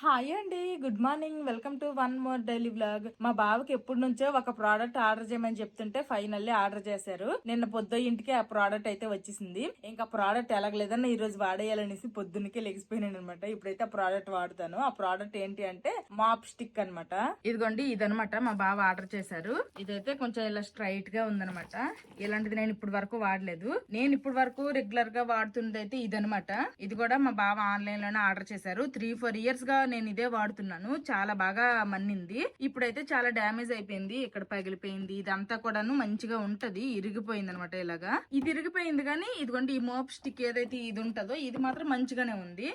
Hi అండి, good morning. Welcome to one more daily vlog. మా బావకి ఎప్పటి నుంచో ఒక ప్రోడక్ట్ ఆర్డర్ చేయమని చెప్తుంటే ఫైనల్లీ ఆర్డర్ చేశారు. నిన్న ఇంటికి ఆ ప్రోడక్ట్ అయితే వచ్చేసింది. ఇంకా ప్రోడక్ట్ ఎలాగలేదన్నా ఈ రోజు వాడేయాలనేసి పొద్దున్నకే లెగిసిపోయినాను అనమాట. ఇప్పుడైతే ఆ ప్రోడక్ట్ వాడుతాను. ఆ ప్రోడక్ట్ ఏంటి అంటే మాప్ స్టిక్ అనమాట. ఇదిగోండి, ఇదనమాట మా బావ ఆర్డర్ చేశారు. ఇదైతే కొంచెం ఇలా స్ట్రైట్ గా ఉందనమాట. ఇలాంటిది నేను ఇప్పుడు వరకు వాడలేదు. నేను ఇప్పుడు వరకు రెగ్యులర్ గా వాడుతున్నది అయితే ఇదనమాట. ఇది కూడా మా బావ ఆన్లైన్ లోనే ఆర్డర్ చేశారు. 3-4 ఇయర్స్ గా నేను ఇదే వాడుతున్నాను. చాలా బాగా మన్నింది. ఇప్పుడైతే చాలా డ్యామేజ్ అయిపోయింది. ఇక్కడ పగిలిపోయింది. ఇదంతా కూడాను మంచిగా ఉంటది. ఇరిగిపోయింది అనమాట. ఇలాగా ఇది ఇరిగిపోయింది. కానీ ఇదిగోండి, ఈ మోప్ స్టిక్ ఏదైతే ఇది ఉంటుందో ఇది మాత్రం మంచిగానే ఉంది.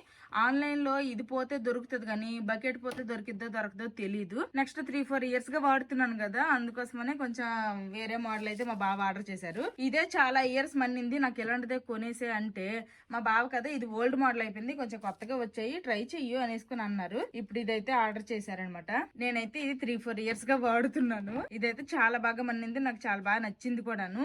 ఆన్లైన్ లో ఇది పోతే దొరుకుతుంది, కానీ బకెట్ పోతే దొరకదో తెలీదు. నెక్స్ట్ 3-4 ఇయర్స్ గా వాడుతున్నాను కదా, అందుకోసమనే కొంచెం వేరే మోడల్ అయితే మా బావ ఆర్డర్ చేశారు. ఇదే చాలా ఇయర్స్ మన్నింది. నాకు ఎలాంటిదే కొనేసే అంటే మా బావ కదా, ఇది ఓల్డ్ మోడల్ అయిపోయింది, కొంచెం కొత్తగా వచ్చాయి, ట్రై చెయ్యు అనేసుకుని అన్నారు. ఇప్పుడు ఇదైతే ఆర్డర్ చేశారనమాట. నేనైతే ఇది 3-4 ఇయర్స్ గా వాడుతున్నాను. ఇదైతే చాలా బాగా మన్నింది. నాకు చాలా బాగా నచ్చింది కూడాను.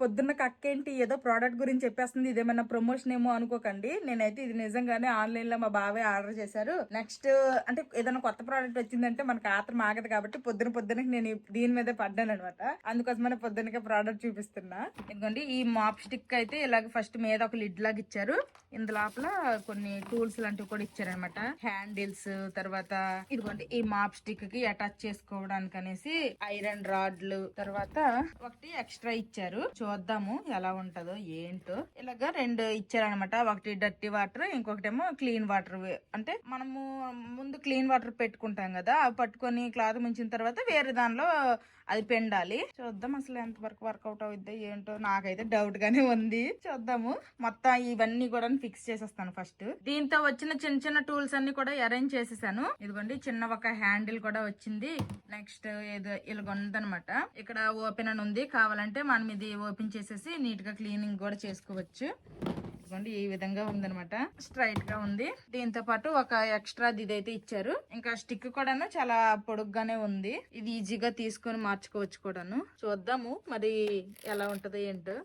పొద్దున్న కక్కేంటి ఏదో ప్రోడక్ట్ గురించి చెప్పేస్తుంది, ఇదేమన్నా ప్రమోషన్ ఏమో అనుకోకండి. నేనైతే ఇది నిజంగానే ఆన్లైన్ లో మా బావే ఆర్డర్ చేశారు. నెక్స్ట్ అంటే ఏదైనా కొత్త ప్రోడక్ట్ వచ్చిందంటే మనకు ఆత్రం ఆగదు కాబట్టి పొద్దునకి నేను దీని మీదే పడ్డాను అనమాట. అందుకోసమనే పొద్దునకే ప్రోడక్ట్ చూపిస్తున్నా. ఎందుకంటే ఈ మాప్ స్టిక్ అయితే ఇలాగ ఫస్ట్ మీద ఒక లిడ్ లాగా ఇచ్చారు. ఇందు లోపల కొన్ని టూల్స్ లాంటివి కూడా ఇచ్చారనమాట. హ్యాండిల్స్, తర్వాత ఇదిగోండి ఈ మాప్ స్టిక్ కి అటాచ్ చేసుకోవడానికి అనేసి ఐరన్ రాడ్లు, తర్వాత ఒకటి ఎక్స్ట్రా ఇచ్చారు. చూద్దాము ఎలా ఉంటదో ఏంటో. ఇలాగా 2 ఇచ్చారనమాట. ఒకటి డర్టీ వాటర్, ఇంకొకటేమో క్లీన్ వాటర్. అంటే మనము ముందు క్లీన్ వాటర్ పెట్టుకుంటాం కదా, అవి పట్టుకొని క్లాత్ ముంచిన తర్వాత వేరే దానిలో అది పెండాలి. చూద్దాం అసలు ఎంత వరకు వర్కౌట్ అవుద్ది ఏంటో. నాకైతే డౌట్ గానే ఉంది. చూద్దాము. మొత్తం ఇవన్నీ కూడా ఫిక్స్ చేసేస్తాను ఫస్ట్. దీంతో వచ్చిన చిన్న టూల్స్ అన్ని కూడా అరేంజ్ చేసేసాను. ఇదిగోండి, చిన్న ఒక హ్యాండిల్ కూడా వచ్చింది. నెక్స్ట్ ఏదో ఇలా ఉందనమాట. ఇక్కడ ఓపెన్ అని ఉంది. కావాలంటే మనం ఇది ఓపెన్ చేసేసి నీట్ గా క్లీనింగ్ కూడా చేసుకోవచ్చు. ఈ విధంగా ఉందనమాట. స్ట్రైట్ గా ఉంది. దీంతో పాటు ఒక ఎక్స్ట్రా ఇదైతే ఇచ్చారు. ఇంకా స్టిక్ కూడాను చాలా పొడుగ్గానే ఉంది. ఇది ఈజీగా తీసుకొని మార్చుకోవచ్చు కూడాను. చూద్దాము మరి ఎలా ఉంటదో ఏంటో.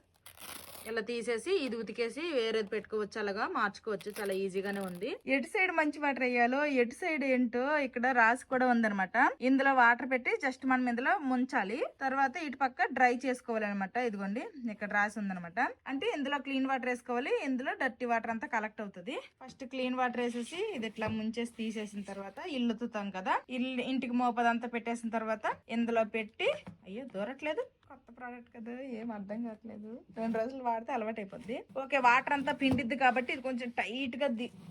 ఇలా తీసేసి ఇది ఉతికేసి వేరేది పెట్టుకోవచ్చు, అలాగా మార్చుకోవచ్చు. చాలా ఈజీగానే ఉంది. ఎటు సైడ్ మంచి వాటర్ వేయాలో ఎటు సైడ్ ఏంటో ఇక్కడ రాసి కూడా ఉందనమాట. ఇందులో వాటర్ పెట్టి జస్ట్ మనం ఇందులో ముంచాలి. తర్వాత ఇటు పక్క డ్రై చేసుకోవాలి అనమాట. ఇదిగోండి, ఇక్కడ రాసి ఉందనమాట. అంటే ఇందులో క్లీన్ వాటర్ వేసుకోవాలి, ఇందులో డర్టీ వాటర్ అంతా కలెక్ట్ అవుతుంది. ఫస్ట్ క్లీన్ వాటర్ వేసేసి ఇది ఇట్లా ముంచేసి తీసేసిన తర్వాత ఇల్లు ఉతుతాం కదా, ఇంటికి మోపదంతా పెట్టేసిన తర్వాత ఇందులో పెట్టి, అయ్యో దూరట్లేదు, కొత్త ప్రోడక్ట్ కదా ఏం అర్థం కావట్లేదు. 2 రోజులు వాడితే అలవాటు అయిపోద్ది. ఓకే, వాటర్ అంతా పిండిద్ది కాబట్టి ఇది కొంచెం టైట్ గా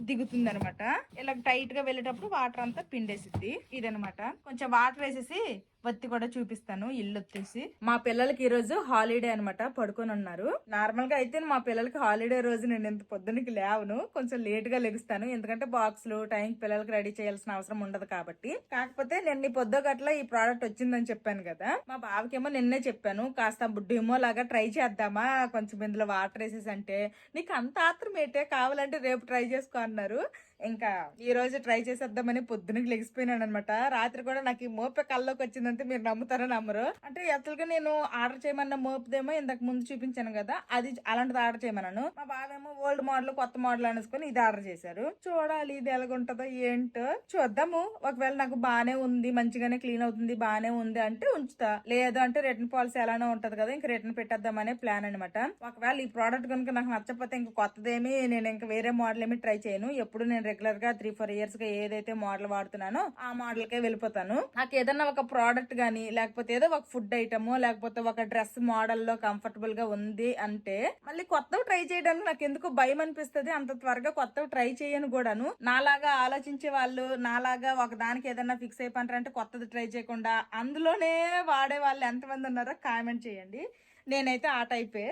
దిగుతుంది అనమాట. ఇలా టైట్ గా వెళ్ళేటప్పుడు వాటర్ అంతా పిండేసిద్ది. ఇదనమాట. కొంచెం వాటర్ వేసేసి వత్తి కూడా చూపిస్తాను. ఇల్లు వచ్చేసి మా పిల్లలకి ఈ రోజు హాలిడే అనమాట. పడుకొని ఉన్నారు. నార్మల్ గా అయితే మా పిల్లలకి హాలిడే రోజు నేను ఇంత పొద్దునకి లేవను, కొంచెం లేట్ గా లెగుస్తాను. ఎందుకంటే బాక్సులు టైంకి పిల్లలకి రెడీ చేయాల్సిన అవసరం ఉండదు కాబట్టి. కాకపోతే నిన్న పొద్దు గట్ల ఈ ప్రోడక్ట్ వచ్చిందని చెప్పాను కదా, మా బావకేమో నిన్నే చెప్పాను, కాస్త డెమో లాగా ట్రై చేద్దామా కొంచెం ఇందులో వాటర్ వేసేసి అంటే, నీకు అంత ఆత్రం ఏంటే, కావాలంటే రేపు ట్రై చేసుకో అన్నారు. ఇంకా ఈ రోజు ట్రై చేసేద్దామని పొద్దునకి లెగిసిపోయినాను అనమాట. రాత్రి కూడా నాకు ఈ మోపే కల్లోకి వచ్చిందంటే మీరు నమ్ముతారో నమ్మరు. అంటే అసలుగా నేను ఆర్డర్ చేయమన్న మోపుదేమో ఇంతకు ముందు చూపించాను కదా, అది అలాంటిది ఆర్డర్ చేయమన్నాను. మా బావేమో ఓల్డ్ మోడల్ కొత్త మోడల్ అనేసుకొని ఇది ఆర్డర్ చేశారు. చూడాలి ఇది ఎలాగుంటదో ఏంటో, చూద్దాము. ఒకవేళ నాకు బానే ఉంది, మంచిగానే క్లీన్ అవుతుంది, బానే ఉంది అంటే ఉంచుతా. లేదు అంటే రిటర్న్ పాలసీ ఎలానో ఉంటది కదా, ఇంకా రిటర్న్ పెట్టేద్దామనే ప్లాన్ అనమాట. ఒకవేళ ఈ ప్రోడక్ట్ కనుక నాకు నచ్చకపోతే ఇంకా కొత్తదేమి నేను ఇంకా వేరే మోడల్ ఏమి ట్రై చేయను. ఎప్పుడు నేను రెగ్యులర్ గా 3-4 ఇయర్స్ గా ఏదైతే మోడల్ వాడుతున్నానో ఆ మోడల్ కే వెళ్ళిపోతాను. నాకు ఏదన్నా ఒక ప్రోడక్ట్ గానీ, లేకపోతే ఏదో ఒక ఫుడ్ ఐటమ్, లేకపోతే ఒక డ్రెస్ మోడల్ లో కంఫర్టబుల్ గా ఉంది అంటే మళ్ళీ కొత్తవి ట్రై చేయడానికి నాకు ఎందుకు భయం అనిపిస్తుంది. అంత త్వరగా కొత్తవి ట్రై చేయను కూడాను. నాలాగా ఆలోచించే వాళ్ళు, నాలాగా ఒక దానికి ఏదన్నా ఫిక్స్ అయిపోతారంటే కొత్తది ట్రై చేయకుండా అందులోనే వాడే వాళ్ళు ఎంతమంది ఉన్నారో కామెంట్ చేయండి. నేనైతే ఆ టైపే.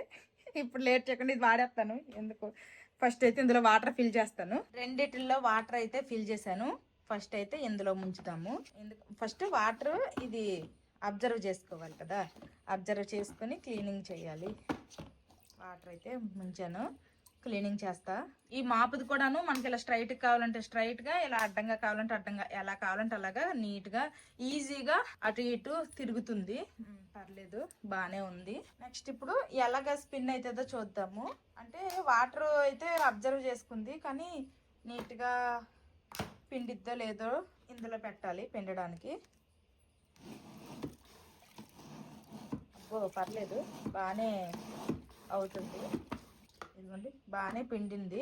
ఇప్పుడు లేట్ చేయకుండా ఇది వాడేస్తాను. ఎందుకు ఫస్ట్ అయితే ఇందులో వాటర్ ఫిల్ చేస్తాను. రెండిటిల్లో వాటర్ అయితే ఫిల్ చేశాను. ఫస్ట్ అయితే ఇందులో ముంచుతాము. ఫస్ట్ వాటర్ ఇది అబ్జర్వ్ చేసుకోవాలి కదా, అబ్జర్వ్ చేసుకుని క్లీనింగ్ చేయాలి. వాటర్ అయితే ముంచాను, క్లీనింగ్ చేస్తా. ఈ మాపుది కూడాను మనకి ఇలా స్ట్రైట్ కావాలంటే స్ట్రైట్ గా, ఇలా అడ్డంగా కావాలంటే అడ్డంగా, ఎలా కావాలంటే అలాగా నీట్ గా ఈజీగా అటు ఇటు తిరుగుతుంది. పర్లేదు, బానే ఉంది. నెక్స్ట్ ఇప్పుడు ఎలాగా స్పిన్ అవుతుందో చూద్దాము. అంటే వాటర్ అయితే అబ్జర్వ్ చేసుకుంది, కానీ నీట్ గా పిండిద్దో లేదో ఇందులో పెట్టాలి పిండడానికి. ఓ పర్లేదు, బాగానే అవుతుంది. ఇదిగోండి బాగానే పిండింది.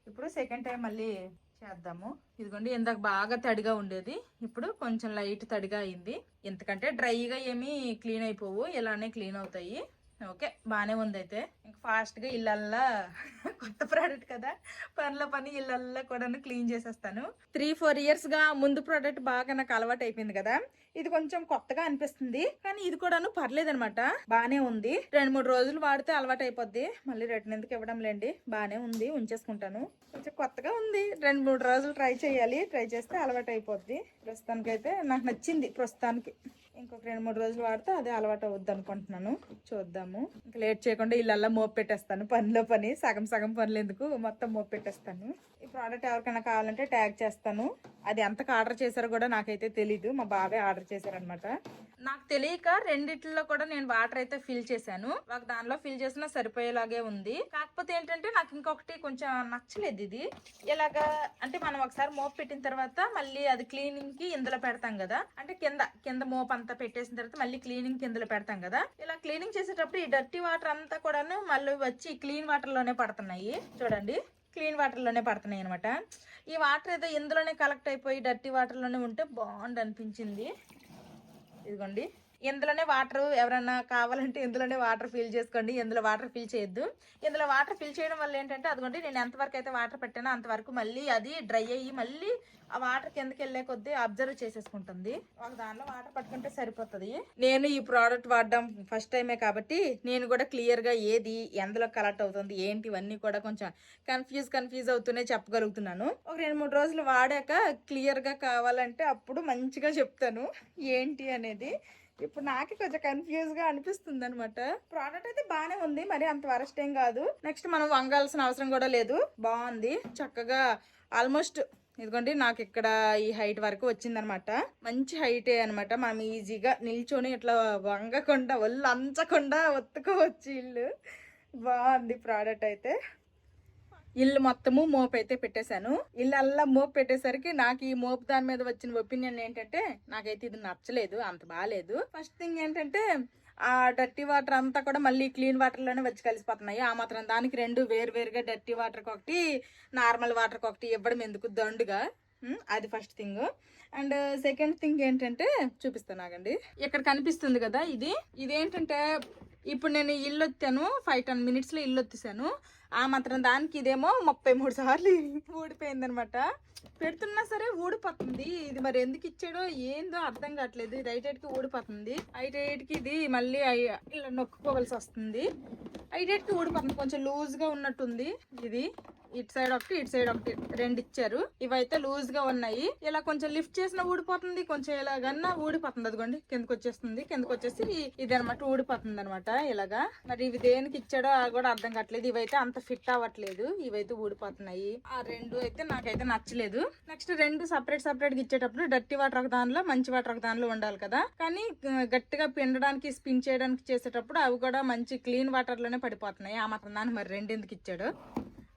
ఇప్పుడు సెకండ్ టైం మళ్ళీ చేద్దాము. ఇదిగోండి ఇందాక బాగా తడిగా ఉండేది, ఇప్పుడు కొంచెం లైట్ తడిగా అయింది. ఎందుకంటే డ్రైగా ఏమీ క్లీన్ అయిపోవు, ఇలానే క్లీన్ అవుతాయి. ఓకే బాగానే ఉంది. అయితే ఇంకా ఫాస్ట్గా ఇళ్ళల్లా కొత్త ప్రోడక్ట్ కదా, పని ఇళ్ళల్లా కూడా క్లీన్ చేసేస్తాను. 3-4 years గా ముందు ప్రోడక్ట్ బాగా నాకు అలవాటు అయిపోయింది కదా, ఇది కొంచెం కొత్తగా అనిపిస్తుంది. కానీ ఇది కూడాను పర్లేదు అనమాట, బాగానే ఉంది. 2-3 రోజులు వాడితే అలవాటు అయిపోద్ది. మళ్ళీ రిటర్న్ ఎందుకు ఇవ్వడం లేండి, బాగానే ఉంది, ఉంచేసుకుంటాను. కొంచెం కొత్తగా ఉంది, 2-3 రోజులు ట్రై చేయాలి. ట్రై చేస్తే అలవాటు అయిపోద్ది. ప్రస్తుతానికైతే నాకు నచ్చింది. ప్రస్తుతానికి ఇంకొక 2-3 రోజులు వాడితే అదే అలవాటు అవుద్ది అనుకుంటున్నాను. చూద్దాము. ఇంకా లేట్ చేయకుండా ఇళ్ళల్లా మోపు పెట్టేస్తాను. పనిలో పని సగం పనులు ఎందుకు, మొత్తం మోపు పెట్టేస్తాను. ఈ ప్రోడక్ట్ ఎవరికైనా కావాలంటే ట్యాగ్ చేస్తాను. అది ఎంతకు ఆర్డర్ చేశారో కూడా నాకైతే తెలీదు, మా బాబాయ్ ఆర్డర్ చేశారనమాట. నాకు తెలియక రెండిట్లో కూడా నేను వాటర్ అయితే ఫిల్ చేశాను. ఒక దానిలో ఫిల్ చేసినా సరిపోయేలాగే ఉంది. కాకపోతే ఏంటంటే నాకు ఇంకొకటి కొంచెం నచ్చలేదు. ఇది ఇలాగా అంటే మనం ఒకసారి మోపు పెట్టిన తర్వాత మళ్ళీ అది క్లీనింగ్ కి ఇందులో పెడతాం కదా, అంటే కింద మోపు అంతా పెట్టేసిన తర్వాత మళ్ళీ క్లీనింగ్ కిందలో పెడతాం కదా. ఇలా క్లీనింగ్ చేసేటప్పుడు ఈ డర్టీ వాటర్ అంతా కూడాను మళ్ళీ వచ్చి క్లీన్ వాటర్ లోనే పడుతున్నాయి. చూడండి క్లీన్ వాటర్ లోనే పడుతున్నాయి అనమాట. ఈ వాటర్ ఏదో ఇందులోనే కలెక్ట్ అయిపోయి డర్టీ వాటర్ లోనే ఉంటే బాగుండు అనిపించింది. ఇదిగోండి ఇందులోనే వాటర్, ఎవరన్నా కావాలంటే ఇందులోనే వాటర్ ఫిల్ చేసుకోండి. ఇందులో వాటర్ ఫిల్ చేయొద్దు. ఇందులో వాటర్ ఫిల్ చేయడం వల్ల ఏంటంటే అదిగోండి నేను ఎంతవరకు అయితే వాటర్ పెట్టానో అంతవరకు మళ్ళీ అది డ్రై అయ్యి మళ్ళీ ఆ వాటర్ కిందకి వెళ్ళే కొద్దీ అబ్జర్వ్ చేసేసుకుంటుంది. ఒక దానిలో వాటర్ పట్టుకుంటే సరిపోతుంది. నేను ఈ ప్రోడక్ట్ వాడడం ఫస్ట్ టైమే కాబట్టి నేను కూడా క్లియర్ గా ఏది ఎందులో కలెక్ట్ అవుతుంది ఏంటి ఇవన్నీ కూడా కొంచెం కన్ఫ్యూజ్ అవుతూనే చెప్పగలుగుతున్నాను. ఒక 2-3 రోజులు వాడాక క్లియర్ గా కావాలంటే అప్పుడు మంచిగా చెప్తాను ఏంటి అనేది. ఇప్పుడు నాకే కొంచెం కన్ఫ్యూజ్ గా అనిపిస్తుంది అనమాట. ప్రోడక్ట్ అయితే బాగానే ఉంది, మరి అంత వరస్ట్ ఏం కాదు. నెక్స్ట్ మనం వంగాల్సిన అవసరం కూడా లేదు, బాగుంది చక్కగా. ఆల్మోస్ట్ ఇదిగోండి నాకు ఇక్కడ ఈ హైట్ వరకు వచ్చిందనమాట. మంచి హైటే అనమాట. మనం ఈజీగా నిల్చొని ఇట్లా వంగకుండా ఒళ్ళు అంచకుండా ఒత్తుకోవచ్చు. ఇల్లు బాగుంది ప్రోడక్ట్ అయితే. ఇల్లు మొత్తము మోపు అయితే పెట్టేశాను. ఇల్లు మోపు పెట్టేసరికి నాకు ఈ మోపు దాని మీద వచ్చిన ఒపీనియన్ ఏంటంటే నాకైతే ఇది నచ్చలేదు, అంత బాగాలేదు. ఫస్ట్ థింగ్ ఏంటంటే ఆ డర్టీ వాటర్ అంతా కూడా మళ్ళీ క్లీన్ వాటర్ లోనే వచ్చి కలిసిపోతున్నాయి. ఆ మాత్రం దానికి రెండు వేరుగా డర్టీ వాటర్ ఒకటి నార్మల్ వాటర్ ఒకటి ఇవ్వడం ఎందుకు దండుగా, అది first thing. And second thing ఏంటంటే చూపిస్తాను ఆగండి. ఇక్కడ కనిపిస్తుంది కదా, ఇదేంటంటే ఇప్పుడు నేను ఇల్లు వచ్చాను 5-10 minutes లో ఇల్లు వచ్చేసాను. ఆ మాత్రం దానికి ఇదేమో 33 సార్లు ఊడిపోయింది అనమాట. పెడుతున్నా సరే ఊడిపోతుంది. ఇది మరి ఎందుకు ఇచ్చాడో ఏందో అర్థం కావట్లేదు. ఇది ఐటైట్కి ఊడిపోతుంది. ఐటైట్కి ఇది మళ్ళీ ఇలా నొక్కుకోవాల్సి వస్తుంది. ఐటైట్కి ఊడిపోతుంది. కొంచెం లూజ్ గా ఉన్నట్టుంది. ఇది ఇటు సైడ్ ఒకటి రెండు ఇచ్చారు. ఇవైతే లూజ్ గా ఉన్నాయి. ఇలా కొంచెం లిఫ్ట్ చేసినా ఊడిపోతుంది, కొంచెం ఇలాగన్నా ఊడిపోతుంది. అదిగోండి కిందకి వచ్చేస్తుంది. కిందకి వచ్చేసి ఇది అనమాట ఊడిపోతుంది అనమాట ఇలాగా. మరి ఇవి దేనికి ఇచ్చాడో కూడా అర్థం కావట్లేదు. ఇవైతే అంత ఫిట్ అవ్వట్లేదు, ఇవైతే ఊడిపోతున్నాయి. ఆ రెండు అయితే నాకైతే నచ్చలేదు. నెక్స్ట్ రెండు సపరేట్ గా ఇచ్చేటప్పుడు డర్టీ వాటర్ ఒక దానిలో మంచి వాటర్ ఒక దానిలో ఉండాలి కదా. కానీ గట్టిగా పిండడానికి స్పిన్ చేయడానికి చేసేటప్పుడు అవి కూడా మంచి క్లీన్ వాటర్ లోనే పడిపోతున్నాయి. ఆ మాత్రం దాన్ని మరి రెండు ఎందుకు ఇచ్చాడు,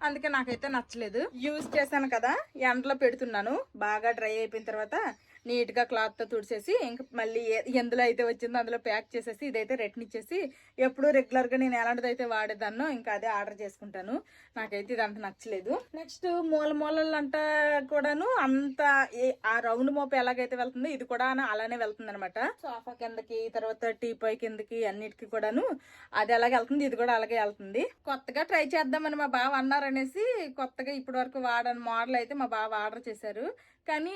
అందుకే నాకైతే నచ్చలేదు. యూజ్ చేశాను కదా, ఎండలో పెడుతున్నాను. బాగా డ్రై అయిపోయిన తర్వాత నీట్ గా క్లాత్ తో తుడిచేసి ఇంకా మళ్ళీ ఎందులో అయితే వచ్చిందో అందులో ప్యాక్ చేసేసి ఇదైతే రిటర్న్ ఇచ్చేసి ఎప్పుడు రెగ్యులర్ గా నేను ఎలాంటిదైతే వాడేదాన్నో ఇంకా అదే ఆర్డర్ చేసుకుంటాను. నాకైతే ఇది అంత నచ్చలేదు. నెక్స్ట్ మూలలంతా కూడాను అంత ఆ రౌండ్ మోపు ఎలాగైతే వెళ్తుందో ఇది కూడా అలానే వెళ్తుంది అనమాట. సోఫా కిందకి తర్వాత టీపాయ్ కిందకి అన్నిటికి కూడాను అది అలాగే వెళ్తుంది, ఇది కూడా అలాగే వెళ్తుంది. కొత్తగా ట్రై చేద్దామని మా బావ అన్నారనేసి కొత్తగా ఇప్పటి వరకు వాడని మోడల్ అయితే మా బావ ఆర్డర్ చేశారు. కానీ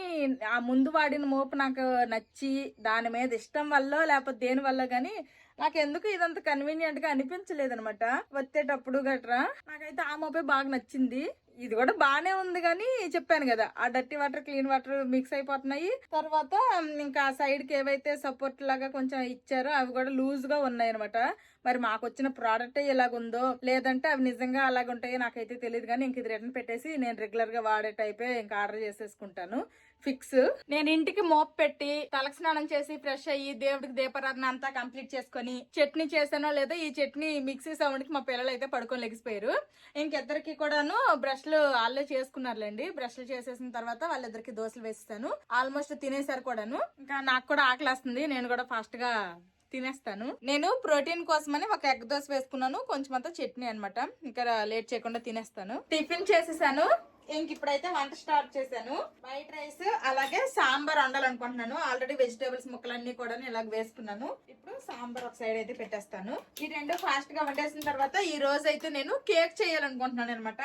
ఆ ముందు వాడిన మోపు నాకు నచ్చి దాని మీద ఇష్టం వల్ల లేకపోతే దేని వల్ల కానీ నాకు ఎందుకు ఇదంతా కన్వీనియంట్ గా అనిపించలేదు అనమాట. వచ్చేటప్పుడు గట్రా నాకైతే ఆ మోపే బాగా నచ్చింది. ఇది కూడా బానే ఉంది కానీ చెప్పాను కదా ఆ dirty water clean water mix అయిపోతున్నాయి. తర్వాత ఇంకా సైడ్ కి ఏవైతే సపోర్ట్ లాగా కొంచెం ఇచ్చారో అవి కూడా లూజ్ గా ఉన్నాయి అనమాట. మరి మాకు వచ్చిన ప్రోడక్ట్ ఇలాగుందో లేదంటే అవి నిజంగా అలాగుంటాయో నాకైతే తెలియదు. కానీ ఇంక ఇది రిటర్న్ పెట్టేసి నేను రెగ్యులర్ గా వాడే టైపే ఇంకా ఆర్డర్ చేసేసుకుంటాను. ఫిక్స్. నేను ఇంటికి మోప్ పెట్టి తలకి స్నానం చేసి ఫ్రెష్ అయ్యి దేవుడికి దీపారాధన అంతా కంప్లీట్ చేసుకుని చట్నీ చేసానో లేదో ఈ చట్నీ మిక్సీ సౌండ్ కి మా పిల్లలు అయితే పడుకొని లెగిసిపోయారు. ఇంకిద్దరికి కూడాను బ్రష్లు వాళ్ళే చేసుకున్నారులేండి. బ్రష్లు చేసేసిన తర్వాత వాళ్ళిద్దరికి దోశలు వేసేసాను. ఆల్మోస్ట్ తినేసారు కూడాను. ఇంకా నాకు కూడా ఆకలేస్తుంది, నేను కూడా ఫాస్ట్ గా తినేస్తాను. నేను ప్రోటీన్ కోసమని ఒక ఎగ్ దోశ వేసుకున్నాను, కొంచెం అంతా చట్నీ అనమాట. ఇంకా లేట్ చేయకుండా తినేస్తాను. టిఫిన్ చేసేసాను. ఇంక ఇప్పుడైతే వంట స్టార్ట్ చేశాను. వైట్ రైస్ అలాగే సాంబార్ వండాలనుకుంటున్నాను. ఆల్రెడీ వెజిటేబుల్స్ ముక్కలన్నీ కూడా ఇలాగ వేసుకున్నాను. ఇప్పుడు సాంబార్ ఒక సైడ్ అయితే పెట్టేస్తాను. ఈ రెండు ఫాస్ట్ గా వండేసిన తర్వాత ఈ రోజు అయితే నేను కేక్ చేయాలనుకుంటున్నాను అనమాట.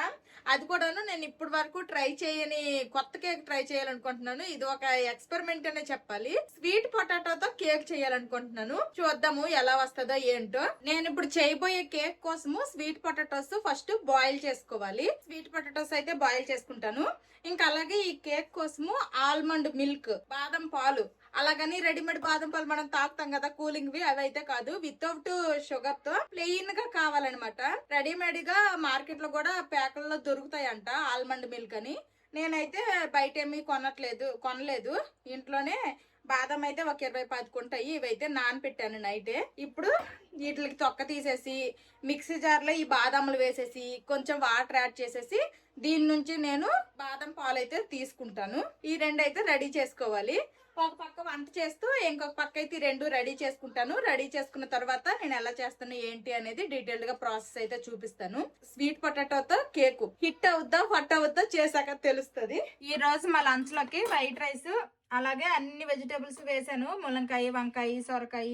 అది కూడాను నేను ఇప్పటి వరకు ట్రై చేయని కొత్త కేక్ ట్రై చేయాలనుకుంటున్నాను. ఇది ఒక ఎక్స్పెరిమెంట్ అనే చెప్పాలి. స్వీట్ పొటాటోతో కేక్ చేయాలనుకుంటున్నాను. చూద్దాము ఎలా వస్తుందో ఏంటో. నేను ఇప్పుడు చేయబోయే కేక్ కోసము స్వీట్ పొటాటోస్ ఫస్ట్ బాయిల్ చేసుకోవాలి. స్వీట్ పొటాటోస్ అయితే బాయిల్ చేసుకుంటాను. ఇంకా అలాగే ఈ కేక్ కోసము ఆల్మండ్ మిల్క్, బాదం పాలు, అలాగని రెడీమేడ్ బాదం పాలు మనం తాగుతాం కదా కూలింగ్ వి, అవి అయితే కాదు, వితౌట్ షుగర్ తో ప్లెయిన్ గా కావాలన్నమాట. రెడీమేడ్ గా మార్కెట్ లో కూడా ప్యాకుల్లో దొరుకుతాయంట ఆల్మండ్ మిల్క్ అని. నేనైతే బయట ఏమీ కొనలేదు. ఇంట్లోనే బాదం అయితే ఒక 20-10 ఉంటాయి. ఇవైతే నానపెట్టాను నైటే. ఇప్పుడు వీటికి తొక్క తీసేసి మిక్సీ జార్ లో ఈ బాదాములు వేసేసి కొంచెం వాటర్ యాడ్ చేసేసి దీని నుంచి నేను బాదం పాలు అయితే తీసుకుంటాను. ఈ రెండు అయితే రెడీ చేసుకోవాలి. ఒక పక్క వంట చేస్తూ ఇంకొక పక్క అయితే రెండు రెడీ చేసుకుంటాను. రెడీ చేసుకున్న తర్వాత నేను ఎలా చేస్తాను ఏంటి అనేది డీటెయిల్డ్ గా ప్రాసెస్ అయితే చూపిస్తాను. స్వీట్ పొటాటోతో కేక్ హిట్ అవుద్దా ఫట్ అవుద్దా చేశాక తెలుస్తుంది. ఈ రోజు మా లంచ్ లోకి వైట్ రైస్ అలాగే అన్ని వెజిటేబుల్స్ వేసాను. ములంకాయ, వంకాయ, సొరకాయ,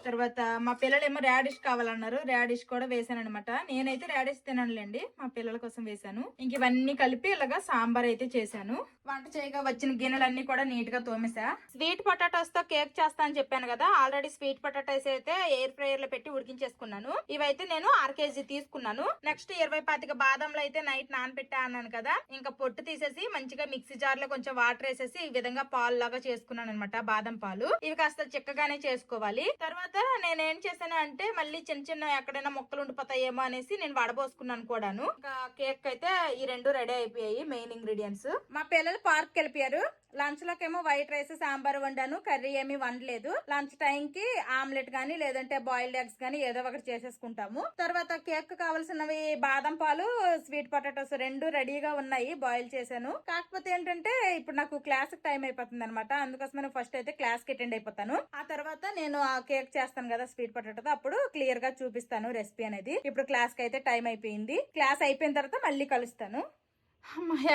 తర్వాత మా పిల్లలు ఏమో రాడిష్ కావాలన్నారు, రాడిష్ కూడా వేసాను అనమాట. నేనైతే రాడిష్ తిననులేండి, మా పిల్లల కోసం వేసాను. ఇంక ఇవన్నీ కలిపి ఇలాగా సాంబార్ అయితే చేశాను. వంట చేయగా వచ్చిన గిన్నెలన్నీ కూడా నీట్ గా తోమేసా. స్వీట్ పొటాటోస్ తో కేక్ చేస్తా అని చెప్పాను కదా, ఆల్రెడీ స్వీట్ పొటాటోస్ అయితే ఎయిర్ ఫ్రైయర్ లో పెట్టి ఉడికించేసుకున్నాను. ఇవైతే నేను 1/2 kg తీసుకున్నాను. నెక్స్ట్ 20-25 బాదంలు అయితే నైట్ నానబెట్టా అన్నాను కదా, ఇంకా పొట్టు తీసేసి మంచిగా మిక్సీ జార్ లో కొంచెం వాటర్ వేసేసి ఈ విధంగా పాలు లాగా చేసుకున్నాను అనమాట. బాదం పాలు ఇవి కాస్త చిక్కగానే చేసుకోవాలి. తర్వాత నేనేం చేశాను అంటే మళ్ళీ చిన్న ఎక్కడైనా మొక్కలు ఉండిపోతాయేమో అనేసి నేను వడబోసుకున్నాను కూడాను. ఇంకా కేక్ అయితే ఈ రెండు రెడీ అయిపోయాయి. Main ingredients. మా పిల్లలు పార్క్ వెళ్ళిపోయారు. లంచ్ లోకేమో వైట్ రైస్ సాంబార్ వండాను, కర్రీ ఏమీ వండలేదు. లంచ్ టైం కి ఆమ్లెట్ గానీ లేదంటే బాయిల్డ్ ఎగ్స్ గానీ ఏదో ఒకటి చేసేసుకుంటాము. తర్వాత కేక్ కావాల్సినవి బాదం పాలు, స్వీట్ పొటాటోస్ రెండు రెడీగా ఉన్నాయి, బాయిల్ చేశాను. కాకపోతే ఏంటంటే ఇప్పుడు నాకు క్లాస్ టైం అయిపోతుంది అనమాట. అందుకోసం ఫస్ట్ అయితే క్లాస్ కి అటెండ్ అయిపోతాను. ఆ తర్వాత నేను ఆ కేక్ చేస్తాను కదా స్వీట్ పొటాటోతో, అప్పుడు క్లియర్ గా చూపిస్తాను రెసిపీ అనేది. ఇప్పుడు క్లాస్ కి అయితే టైం అయిపోయింది. క్లాస్ అయిపోయిన తర్వాత మళ్ళీ కలుస్తాను.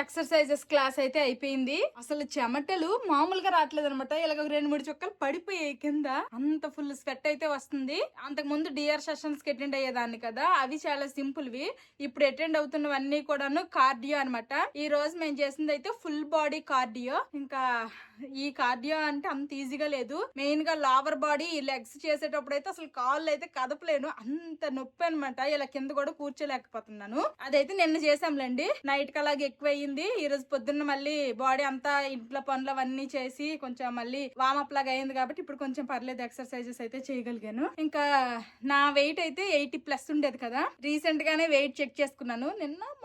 ఎక్సర్సైజెస్ క్లాస్ అయితే అయిపోయింది. అసలు చెమటలు మామూలుగా రావట్లేదు అనమాట. ఇలాగ 2-3 చుక్కలు పడిపోయాయి కింద. అంత ఫుల్ స్వెట్ అయితే వస్తుంది. అంతకు ముందు డిఆర్ సెషన్స్ కి అటెండ్ అయ్యేదాన్ని కదా, అవి చాలా సింపుల్ వి. ఇప్పుడు అటెండ్ అవుతున్నవన్నీ కూడాను కార్డియో అనమాట. ఈ రోజు మేము చేసింది అయితే ఫుల్ బాడీ కార్డియో. ఇంకా ఈ కార్డియో అంటే అంత ఈజీగా లేదు. మెయిన్ గా లోవర్ బాడీ లెగ్స్ చేసేటప్పుడు అయితే అసలు కాళ్ళు అయితే కదపలేను, అంత నొప్పి అనమాట. ఇలా కింద కూడా కూర్చోలేకపోతున్నాను. అదైతే నిన్న చేసాంలేండి. నైట్ కి అలాగే ఎక్కువ అయ్యింది. ఈ రోజు పొద్దున్న మళ్ళీ బాడీ అంతా ఇంట్లో పనులు అవన్నీ చేసి కొంచెం మళ్ళీ వామప్ లాగా అయింది కాబట్టి ఇప్పుడు కొంచెం పర్లేదు, ఎక్సర్సైజెస్ అయితే చేయగలిగాను. ఇంకా నా వెయిట్ అయితే 80+ ఉండేది కదా, రీసెంట్ గానే వెయిట్ చెక్ చేసుకున్నాను.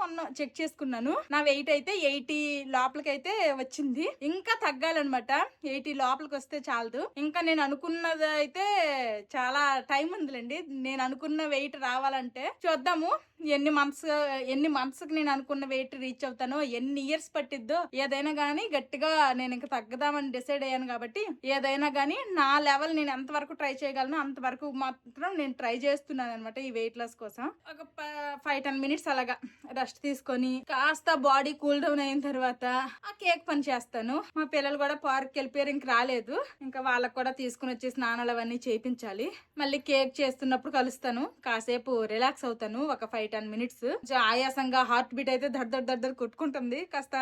మొన్న చెక్ చేసుకున్నాను. నా వెయిట్ అయితే 80 లోపలికి అయితే వచ్చింది. ఇంకా తగ్గాలన్నమాట. 80 లోపలికి వస్తే చాలదు. ఇంకా నేను అనుకున్నది అయితే చాలా టైం ఉందిలేండి. నేను అనుకున్న వెయిట్ రావాలంటే చూద్దాము ఎన్ని మంత్స్ కి నేను అనుకున్న వెయిట్ రీచ్ అవుతానో, ఎన్ని ఇయర్స్ పట్టిద్దో. ఏదైనా గానీ గట్టిగా నేను ఇంకా తగ్గదామని డిసైడ్ అయ్యాను కాబట్టి ఏదైనా గానీ నా లెవెల్ నేను ఎంత వరకు ట్రై చేయగలను అంతవరకు మాత్రం నేను ట్రై చేస్తున్నాను అనమాట ఈ వెయిట్ లాస్ కోసం. ఒక 5-10 మినిట్స్ అలాగా రెస్ట్ తీసుకొని కాస్త బాడీ కూల్ డౌన్ అయిన తర్వాత ఆ కేక్ పని చేస్తాను. మా పిల్లలు కూడా పార్క్ వెళ్ళిపోయారు, ఇంక రాలేదు. ఇంకా వాళ్ళకు కూడా తీసుకుని వచ్చి స్నానాలు అవన్నీ చేయించాలి. మళ్ళీ కేక్ చేస్తున్నప్పుడు కలుస్తాను. కాసేపు రిలాక్స్ అవుతాను ఒక 5-10 మినిట్స్. ఆయాసంగా హార్ట్ బీట్ అయితే దడ్ పెద్దది కొట్టుకుంటుంది. కాస్త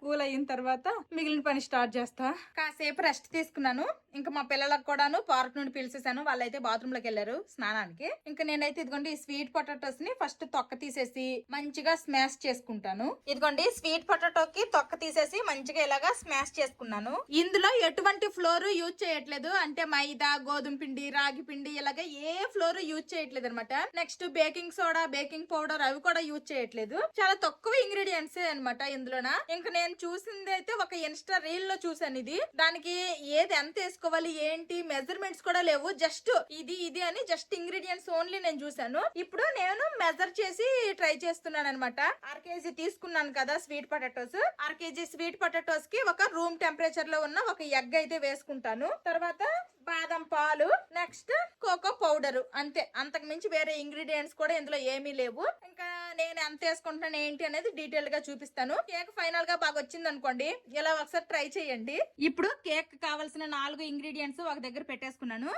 కూల్ అయిన తర్వాత మిగిలిన పని స్టార్ట్ చేస్తా. కాసేపు రెస్ట్ తీసుకున్నాను. ఇంకా మా పిల్లలకు కూడాను పార్క్ నుండి పిలిచేసాను. వాళ్ళైతే బాత్రూమ్ లోకి వెళ్ళారు స్నానానికి. ఇంకా నేనైతే ఇదిగోండి ఈ స్వీట్ పొటాటోస్ ని ఫస్ట్ తొక్క తీసేసి మంచిగా స్మాష్ చేసుకుంటాను. ఇదిగోండి స్వీట్ పొటాటోకి తొక్క తీసేసి మంచిగా ఇలాగా స్మాష్ చేసుకున్నాను. ఇందులో ఎటువంటి ఫ్లోర్ యూజ్ చేయట్లేదు. అంటే మైదా, గోధుమ పిండి, రాగి పిండి ఇలాగా ఏ ఫ్లోర్ యూజ్ చేయట్లేదు అనమాట. Next baking soda, baking powder అవి కూడా యూజ్ చేయట్లేదు. చాలా తక్కువ ఇంగ్రీడియంట్స్ అనమాట ఇందులోన. ఇంకా నేను చూసింది అయితే ఒక ఇన్స్టా రీల్ లో చూసాను. ఇది దానికి ఏది ఎంత వేసుకోవాలి ఏంటి మెజర్మెంట్స్ కూడా లేవు. జస్ట్ ఇది అని జస్ట్ ఇంగ్రీడియంట్స్ ఓన్లీ నేను చూసాను. ఇప్పుడు నేను మెజర్ చేసి ట్రై చేస్తున్నాను అనమాట. 1/2 kg తీసుకున్నాను కదా sweet potatoes. 1/2 kg sweet potatoes కి ఒక రూమ్ టెంపరేచర్ లో ఉన్న ఒక ఎగ్ అయితే వేసుకుంటాను. తర్వాత బాదం పాలు, నెక్స్ట్ కోకో పౌడర్, అంతే. అంతకు మించి వేరే ఇంగ్రీడియంట్స్ కూడా ఇందులో ఏమీ లేవు. ఇంకా నేను ఎంత వేసుకుంటున్నాను ఏంటి అనేది డీటెయిల్ గా చూపిస్తాను. కేక్ ఫైనల్ గా బాగా వచ్చింది అనుకోండి, ఇలా ఒకసారి ట్రై చేయండి. ఇప్పుడు కేక్ కావాల్సిన 4 ఇంగ్రీడియంట్స్ ఒక దగ్గర పెట్టేసుకున్నాను.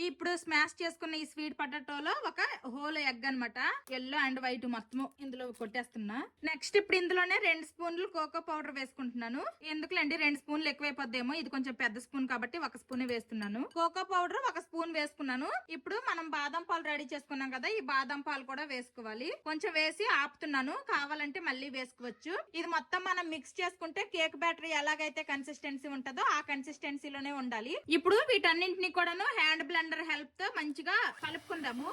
ఇప్పుడు స్మాష్ చేసుకున్న ఈ స్వీట్ పొటాటోలో ఒక హోల్ ఎగ్ అనమాట, ఎల్లో అండ్ వైట్ మొత్తం ఇందులో కొట్టేస్తున్నా. నెక్స్ట్ ఇప్పుడు ఇందులోనే 2 స్పూన్లు కోకో పౌడర్ వేసుకుంటున్నాను. ఎందుకులేండి 2 స్పూన్లు ఎక్కువైపోద్దేమో, ఇది కొంచెం పెద్ద స్పూన్ కాబట్టి 1 స్పూన్ వేస్తున్నాను. కోకో పౌడర్ 1 స్పూన్ వేసుకున్నాను. ఇప్పుడు మనం బాదం పాలు రెడీ చేసుకున్నాం కదా, ఈ బాదం పాలు కూడా వేసుకోవాలి. కొంచెం వేసి ఆపుతున్నాను, కావాలంటే మళ్ళీ వేసుకోవచ్చు. ఇది మొత్తం మనం మిక్స్ చేసుకుంటే కేక్ బ్యాటరీ ఎలాగైతే కన్సిస్టెన్సీ ఉంటుందో ఆ కన్సిస్టెన్సీలోనే ఉండాలి. ఇప్పుడు వీటన్నింటినీ కూడాను హ్యాండ్ బ్లెండర్ హెల్ప్ తో మంచిగా కలుపుకుందాము.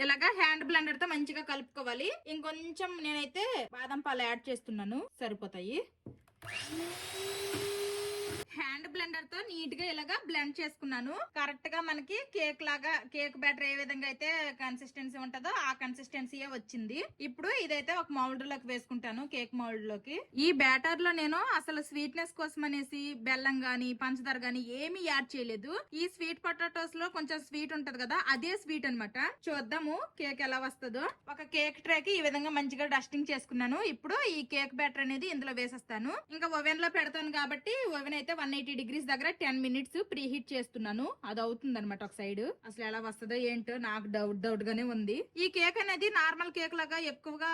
ఇలాగా హ్యాండ్ బ్లెండర్ తో మంచిగా కలుపుకోవాలి. ఇంకొంచెం నేనైతే బాదం పాలు యాడ్ చేస్తున్నాను, సరిపోతాయి. హ్యాండ్ బ్లెండర్ తో నీట్ గా ఇలాగా బ్లెండ్ చేసుకున్నాను. కరెక్ట్ గా మనకి కేక్ లాగా కేక్ బ్యాటర్ ఏ విధంగా అయితే కన్సిస్టెన్సీ ఉంటుందో ఆ కన్సిస్టెన్సీయే వచ్చింది. ఇప్పుడు ఇదైతే ఒక మౌల్డ్ లోకి వేసుకుంటాను, కేక్ మౌల్డ్ లోకి. ఈ బ్యాటర్ లో నేను అసలు స్వీట్నెస్ కోసం అనేసి బెల్లం గాని పంచదార గాని ఏమి యాడ్ చేయలేదు. ఈ స్వీట్ పొటాటోస్ లో కొంచెం స్వీట్ ఉంటది కదా, అదే స్వీట్ అనమాట. చూద్దాము కేక్ ఎలా వస్తుందో. ఒక కేక్ ట్రేకి ఈ విధంగా మంచిగా డస్టింగ్ చేసుకున్నాను. ఇప్పుడు ఈ కేక్ బ్యాటర్ అనేది ఇందులో వేసేస్తాను. ఇంకా ఓవెన్ లో పెడతాను కాబట్టి ఓవెన్ అయితే 180 degrees దగ్గర 10 minutes ప్రీ హీట్ చేస్తున్నాను. అది అవుతుంది అనమాట ఒక సైడ్. అసలు ఎలా వస్తుందో ఏంటో నాకు డౌట్ గానే ఉంది. ఈ కేక్ అనేది నార్మల్ కేక్ లాగా ఎక్కువగా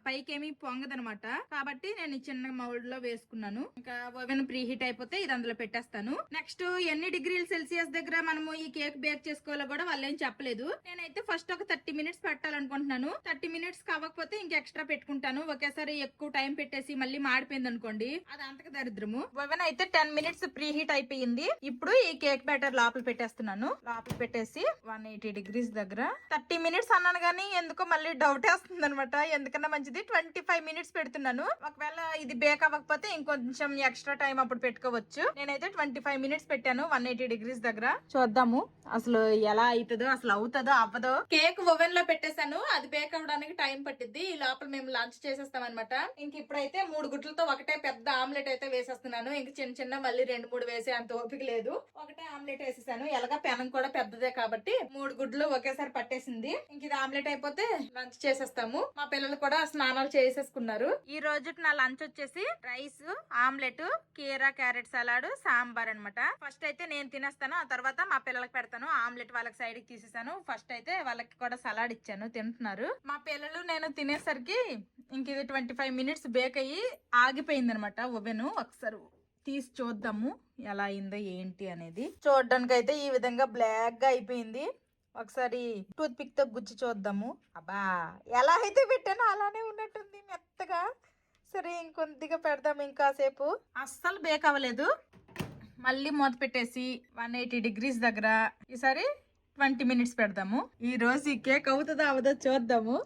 పైకి ఏమి పొంగదనమాట, కాబట్టి నేను చిన్న మౌల్డ్ లో వేసుకున్నాను. ఇంకా ఓవెన్ ప్రీ హీట్ అయిపోతే ఇది అందులో పెట్టేస్తాను. నెక్స్ట్ ఎన్ని డిగ్రీల సెల్సియస్ దగ్గర మనము ఈ కేక్ బేక్ చేసుకోవాలో కూడా వాళ్ళు ఏం చెప్పలేదు. నేనైతే ఫస్ట్ ఒక 30 minutes పెట్టాలనుకుంటున్నాను. 30 minutes కావకపోతే ఇంక ఎక్స్ట్రా పెట్టుకుంటాను. ఒకేసారి ఎక్కువ టైం పెట్టేసి మళ్ళీ మాడిపోయింది అనుకోండి, అది అంతకు దరిద్రము. ఓవెన్ అయితే 10 minutes ప్రీ హీట్ అయిపోయింది. ఇప్పుడు ఈ కేక్ బ్యాటర్ లోపల పెట్టేస్తున్నాను. లోపల పెట్టేసి 180 degrees దగ్గర 30 minutes అన్నాను గానీ ఎందుకో మళ్ళీ డౌట్ వేస్తుంది అనమాట. ఎందుకన్నా మంచిది 25 minutes పెడుతున్నాను. ఒకవేళ ఇది బేక్ అవ్వకపోతే ఇంకొంచెం ఎక్స్ట్రా టైం అప్పుడు పెట్టుకోవచ్చు. నేనైతే 25 minutes పెట్టాను 180 degrees దగ్గర. చూద్దాము అసలు ఎలా అవుతుందో, అసలు అవుతుందో అవ్వదో. కేక్ ఓవెన్ లో పెట్టేశాను, అది బేక్ అవ్వడానికి టైం పట్టిద్ది. ఈ లోపల మేము లంచ్ చేసేస్తాం అనమాట. ఇంక ఇప్పుడైతే 3 గుడ్లతో ఒకటే పెద్ద ఆమ్లెట్ అయితే వేసేస్తున్నాను. ఇంక చిన్న మళ్ళీ 2-3 వేసే అంత ఓపిక లేదు. ఒకటే ఆమ్లెట్ వేసేసాను. ఎలాగా పెనం కూడా పెద్దదే కాబట్టి 3 గుడ్లు ఒకేసారి పట్టేసింది. ఇంక ఇది ఆమ్లెట్ అయిపోతే లంచ్ చేసేస్తాము. మా పిల్లలు కూడా స్నానాలు చేసేసుకున్నారు. ఈ రోజు నా లంచ్ వచ్చేసి రైస్, ఆమ్లెట్, కీరా క్యారెట్ సలాడ్, సాంబార్ అనమాట. ఫస్ట్ అయితే నేను తినేస్తాను, ఆ తర్వాత మా పిల్లలకు పెడతాను. ఆమ్లెట్ వాళ్ళకి సైడ్ కి తీసేసాను. ఫస్ట్ అయితే వాళ్ళకి కూడా సలాడ్ ఇచ్చాను, తింటున్నారు. మా పిల్లలు నేను తినేసరికి ఇంక ఇది 25 minutes బేక్ అయ్యి ఆగిపోయింది అనమాట ఓవెన్. ఒకసారి తీసి చూద్దాము ఎలా అయిందో ఏంటి అనేది. చూడడానికి అయితే ఈ విధంగా బ్లాక్ గా అయిపోయింది. ఒకసారి టూత్ పిక్ తో గుచ్చి చూద్దాము. అబ్బా ఎలా అయితే పెట్టానో అలానే ఉన్నట్టుంది మెత్తగా. సరే ఇంకొద్దిగా పెడదాం ఇంకాసేపు. అస్సలు బేక్ అవ్వలేదు. మళ్ళీ మూత పెట్టేసి 180 degrees దగ్గర ఈసారి 20 minutes పెడదాము. ఈ రోజు ఈ కేక్ అవుతుందో అవదో చూద్దాము.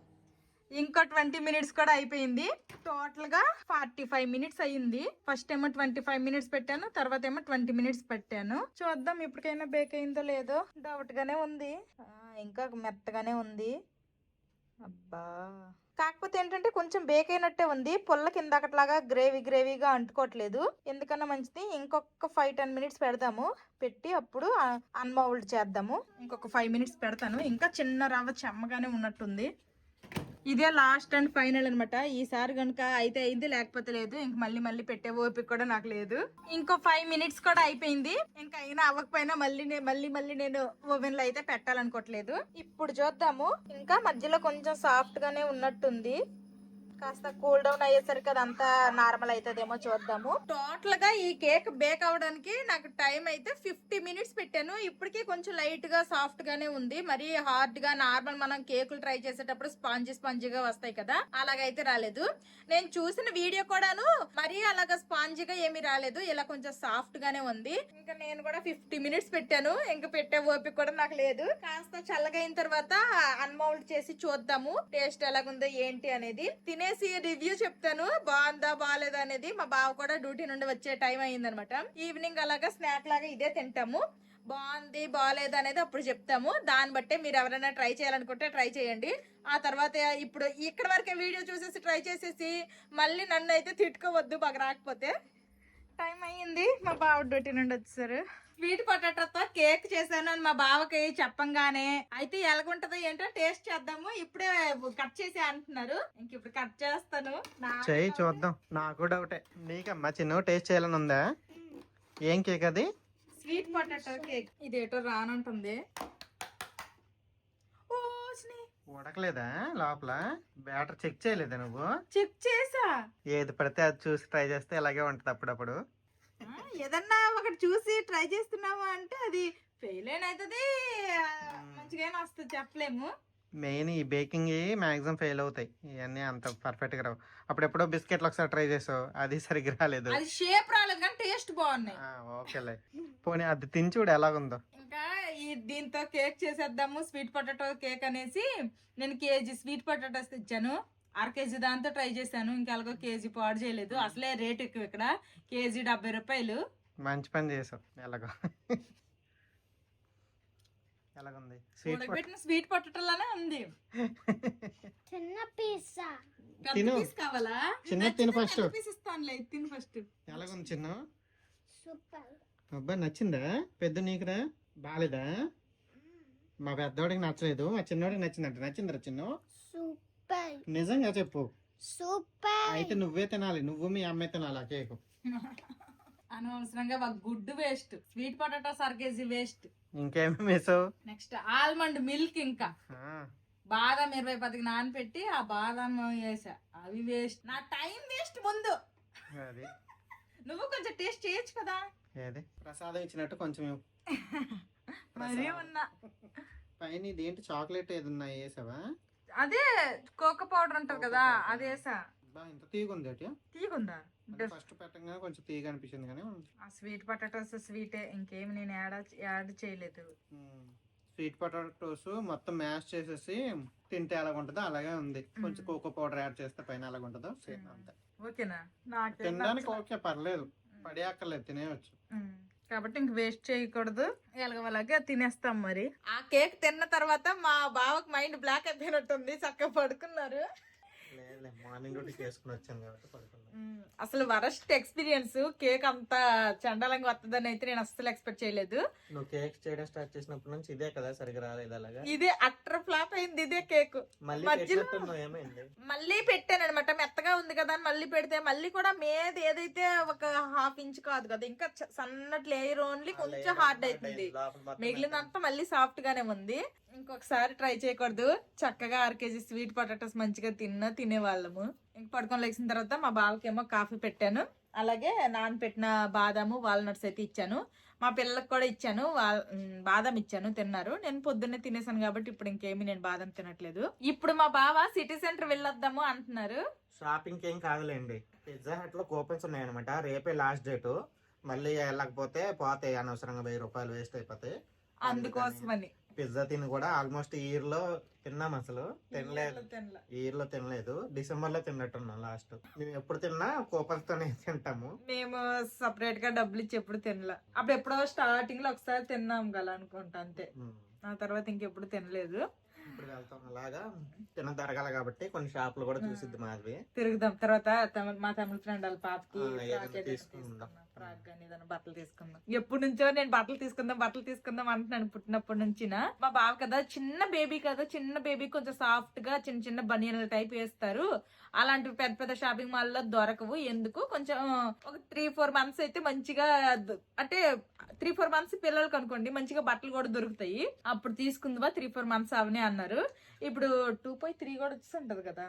ఇంకో 20 minutes కూడా అయిపోయింది. టోటల్ గా 45 minutes అయ్యింది. ఫస్ట్ ఏమో 25 minutes పెట్టాను, తర్వాత ఏమో 20 minutes పెట్టాను. చూద్దాం ఇప్పటికైనా బేక్ అయిందో లేదో. డౌట్ గానే ఉంది, ఇంకా మెత్తగానే ఉంది. అబ్బా కాకపోతే ఏంటంటే కొంచెం బేక్ అయినట్టే ఉంది. పుల్ల కిందకట్లాగా గ్రేవీగా అంటుకోవట్లేదు. ఎందుకన్నా మంచిది ఇంకొక 5-10 minutes పెడదాము. పెట్టి అప్పుడు అన్మౌల్డ్ చేద్దాము. ఇంకొక 5 minutes పెడతాను. ఇంకా చిన్న రవ్వ చెమ్మగానే ఉన్నట్టుంది. ఇదే లాస్ట్ అండ్ ఫైనల్ అనమాట. ఈసారి కనుక అయితే అయింది, లేకపోతే లేదు. ఇంక మళ్ళీ పెట్టే ఓపిక కూడా నాకు లేదు. ఇంకో 5 minutes కూడా అయిపోయింది. ఇంకా అయినా అవ్వకపోయినా మళ్ళీ నేను ఓవెన్ లో అయితే పెట్టాలనుకోవట్లేదు. ఇప్పుడు చూద్దాము. ఇంకా మధ్యలో కొంచెం సాఫ్ట్ గానే ఉన్నట్టుంది. కాస్త కూల్ డౌన్ అయ్యేసరికి అదంతా నార్మల్ అవుతుందేమో చూద్దాము. టోటల్ గా ఈ కేక్ బేక్ అవడానికి నాకు టైం అయితే 50 మినిట్స్ పెట్టాను. ఇప్పటికీ కొంచెం లైట్ గా సాఫ్ట్ గానే ఉంది, మరి హార్డ్ గా నార్మల్ మనం కేకులు ట్రై చేసేటప్పుడు స్పాంజీగా వస్తాయి కదా, అలాగైతే రాలేదు. నేను చూసిన వీడియో కూడాను మరి అలాగా స్పాంజీగా ఏమీ రాలేదు, ఇలా కొంచెం సాఫ్ట్ గానే ఉంది. ఇంకా నేను కూడా 50 మినిట్స్ పెట్టాను, ఇంకా పెట్టే ఓపిక కూడా నాకు లేదు. కాస్త చల్లగైన తర్వాత అన్మౌల్డ్ చేసి చూద్దాము టేస్ట్ ఎలాగుందో ఏంటి అనేది. తినేసి రివ్యూ చెప్తాను, బాగుందా బాగాలేదా అనేది. మా బావ కూడా డ్యూటీ నుండి వచ్చే టైం అయిందనమాట. ఈవినింగ్ అలాగా స్నాక్ లాగా ఇదే తింటాము. బాగుంది బాగాలేదు అనేది అప్పుడు చెప్తాము. దాన్ని బట్టే మీరు ఎవరైనా ట్రై చేయాలనుకుంటే ట్రై చేయండి. ఆ తర్వాత ఇప్పుడు ఇక్కడ వరకే వీడియో చూసేసి ట్రై చేసేసి మళ్ళీ నన్ను అయితే తిట్టుకోవద్దు బాగా రాకపోతే. టైం అయ్యింది, మా బావ డ్యూటీ నుండి వచ్చేసారు. స్వీట్ పొటాటోతో కేక్ చేశాను అని మా బావకి చెప్పంగానే అయితే ఎలాగుంటదో ఏంటో టేస్ట్ చేద్దాము, ఇప్పుడే కట్ చేసి అంటున్నారు. ఇంక ఇప్పుడు కట్ చేస్తాను. చేయి చూద్దాం. నాకు డౌటే, నీకమ్మా చిన్న టేస్ట్ చేయాలని ఉందా? ఏం కేక్ అది? Sweet potato cake. ఇదేటో రానుంటుంది. ఓ ఉడకలేదా లోపల? బ్యాటర్ చెక్ చేయలేదా నువ్వు? చెక్ చేసా. ఏది పడితే అది చూసి ట్రై చేస్తే ఇలాగే ఉంటది అప్పుడప్పుడు. ఏదన్నా ఒకటి చూసి ట్రై చేస్తున్నావా అంటే అది ఫెయిల్ అయిన అవుతుంది, మంచిగా వస్తుంది చెప్పలేము. మెయిన్ ఈ బేకింగ్ మాక్సిమం ఫెయిల్ అవుతాయి, ఇవన్నీ అంత పర్ఫెక్ట్ గా రావు. అప్పుడెప్పుడో బిస్కెట్లు ఒకసారి ట్రై చేసావు, అది సరిగ్గా రాలేదు. అది షేప్ రాలేదు కానీ టేస్ట్ బాగున్నాయి. ఓకేలే, పోనీ అది తిని చూడు ఎలాగుందో. ఇంకా ఈ దీంతో కేక్ చేసేద్దాము, స్వీట్ పొటాటో కేక్ అనేసి నేను కేజీ స్వీట్ పొటాటోస్ తెచ్చాను. 1/2 కేజీ దాంతో ట్రై చేశాను, ఇంకా అలాగో కేజీ పాడు చేయలేదు. అసలే రేట్ ఎక్కువ ఇక్కడ, కేజీ 70 రూపాయలు. మంచి పని చేసావు. ఎలాగుంది? స్వీట్ పొటాటోలానే ఉంది. చిన్న పిజ్జా పీస్ కావాలా? చిన్న తిను ఫస్ట్. పీస్ ఇస్తానులే, తిను ఫస్ట్. ఎలాగుంది చిన్న? సూపర్. అబ్బా నచ్చిందా? పెద్ద నీకురా బాగాలేదా? మా పెద్దవాడికి నచ్చలేదు, మా చిన్నవాడికి నచ్చిందంట. నచ్చిందిరా చిన్న? సూపర్. నిజంగా చెప్పు. సూపర్. అయితే నువ్వే తినాలి, నువ్వు మీ అమ్మే తినాలి ఆ కేక్. అనవసరంగా ఒక గుడ్డు waste, sweet potatoes 1/2 KG waste. ఇంకేమి మిస్? నెక్స్ట్ ఆల్మండ్ మిల్క్, ఇంకా బాదం 20-10 నానపెట్టి ఆ బాదం వేసా, అవి వేస్ట్. నా టైం వేస్ట్ ముందు. అది నువ్వు కొంచెం టేస్ట్ చేయొచ్చు కదా. ఏది ప్రసాదం ఇచ్చినట్టు కొంచెం మరీ ఉన్నా. పైన ఇదేంటి చాక్లెట్ ఏదన్నా వేసావా? అదే కోకో పౌడర్ అంటారు కదా, అది వేసా. ఇంత తీగుంది అటు. తీగుందా? ఫస్ట్ పెట్టంగానే కొంచెం తీగ అనిపించింది కానీ ఆ స్వీట్ పొటాటోస్ స్వీటే, ఇంకేమి నేను యాడ్ చేయలేదు. స్వీట్ పొటాటోస్ మొత్తం మ్యాష్ చేసేసి తింటే ఎలాగ ఉంటుందో అలాగే ఉంది. కొంచెం కోకో పౌడర్ యాడ్ చేస్తే పైన ఎలాగ ఉంటుందో సేమ్ అంతే. ఓకేనా? నాకు తినడానికి ఓకే, పర్లేదు, పడేయక్కర్లేదు, తినేయచ్చు. కాబట్టి ఇంక వేస్ట్ చేయకూడదు, ఎలాగలాగే తినేస్తాం. మరి ఆ కేక్ తిన్న తర్వాత మా బావకు మైండ్ బ్లాక్ అయిపోయినట్టుంది, చక్కగా పడుకున్నారు. మార్నింగ్ డ్యూటీ చేసుకుని వచ్చాను కాబట్టి పడుకున్నాను. అసలు వరస్ట్ ఎక్స్పీరియన్స్, కేక్ అంత చండాలంగా వస్తుందని అయితే నేను అస్సలు ఎక్స్పెక్ట్ చేయలేదు. నువ్వు కేక్ చేయడం స్టార్ట్ చేసినప్పటి నుంచి ఇదే కదా సరిగా రాలేదు, అలాగా ఇదే అట్టర్ ఫ్లాప్ అయింది. ఇదే కేక్ మళ్ళీ పెట్టాను అనమాట, మెత్తగా ఉంది కదా అని మళ్ళీ పెడితే మళ్ళీ కూడా మీద ఏదైతే ఒక 1/2 ఇంచ్ కాదు కదా, ఇంకా సన్నటి లేయర్ ఓన్లీ కొంచెం హార్డ్ అవుతుంది, మిగిలినంతా మళ్ళీ సాఫ్ట్ గానే ఉంది. ఇంకొకసారి ట్రై చేయకూడదు. చక్కగా 1/2 కేజీ స్వీట్ పొటాటోస్ మంచిగా తినేవాళ్ళము. ఇంక పడుకొని లేచిన తర్వాత మా బావకేమో కాఫీ పెట్టాను, అలాగే నానపెట్టిన బాదాము వాల్నట్స్ అయితే ఇచ్చాను. మా పిల్లలకు కూడా ఇచ్చాను, బాదం ఇచ్చాను, తిన్నారు. నేను పొద్దున్నే తినేసాను కాబట్టి ఇప్పుడు ఇంకేమి నేను బాదం తినట్లేదు. ఇప్పుడు మా బావ సిటీ సెంటర్ వెళ్ళొద్దాము అంటున్నారు. షాపింగ్ ఏం కాదులేండి, పిజ్జా హట్ లో కూపన్స్ ఉన్నాయన్నమాట. రేపే లాస్ట్ డేట్, మళ్ళీ వెళ్ళకపోతే పోతాయి, అనవసరంగా 1000 రూపాయలు వేస్ట్ అయిపోతాయి. అందుకోసమని పిజ్జా తిని కూడా ఆల్మోస్ట్ ఇయర్ లో తిన్నాం, అసలు ఇయర్ లో తినలేదు. డిసెంబర్ లో తిన్నట్టున్నాం లాస్ట్. మేము ఎప్పుడు తిన్నా కూపన్స్ తోనే తింటాము. మేము సపరేట్ గా డబ్బులు ఇచ్చి ఎప్పుడు తినలా. అప్పుడు ఎప్పుడో స్టార్టింగ్ లో ఒకసారి తిన్నాం కదా అనుకుంటా, అంతే. ఆ తర్వాత ఇంకెప్పుడు తినలేదు. ఇప్పుడు వెళ్తాం అలాగా, తిన తరగాలి కాబట్టి కొన్ని షాపులు కూడా చూసిద్ది మాది. తిరుగుదాం. తర్వాత మా తమిళ ఫ్రెండ్ వాళ్ళ పాపకి ఫ్రాక్ కానీ ఏదైనా బట్టలు తీసుకుందాం. ఎప్పటి నుంచో నేను బట్టలు తీసుకుందాం అంటున్నాను, పుట్టినప్పటి నుంచి. మా బావ కదా, చిన్న బేబీ కదా, చిన్న బేబీ కొంచెం సాఫ్ట్ గా చిన్న బనియన్ల టైప్ వేస్తారు. అలాంటివి పెద్ద పెద్ద షాపింగ్ మాల్ లో దొరకవు. ఎందుకు కొంచెం ఒక 3-4 మంత్స్ అయితే మంచిగా, అంటే 3-4 మంత్స్ పిల్లలకి అనుకోండి మంచిగా బట్టలు కూడా దొరుకుతాయి. అప్పుడు తీసుకుందా 3-4 మంత్స్ అవని అన్నారు. ఇప్పుడు 2.3 కూడా వచ్చి ఉంటది కదా,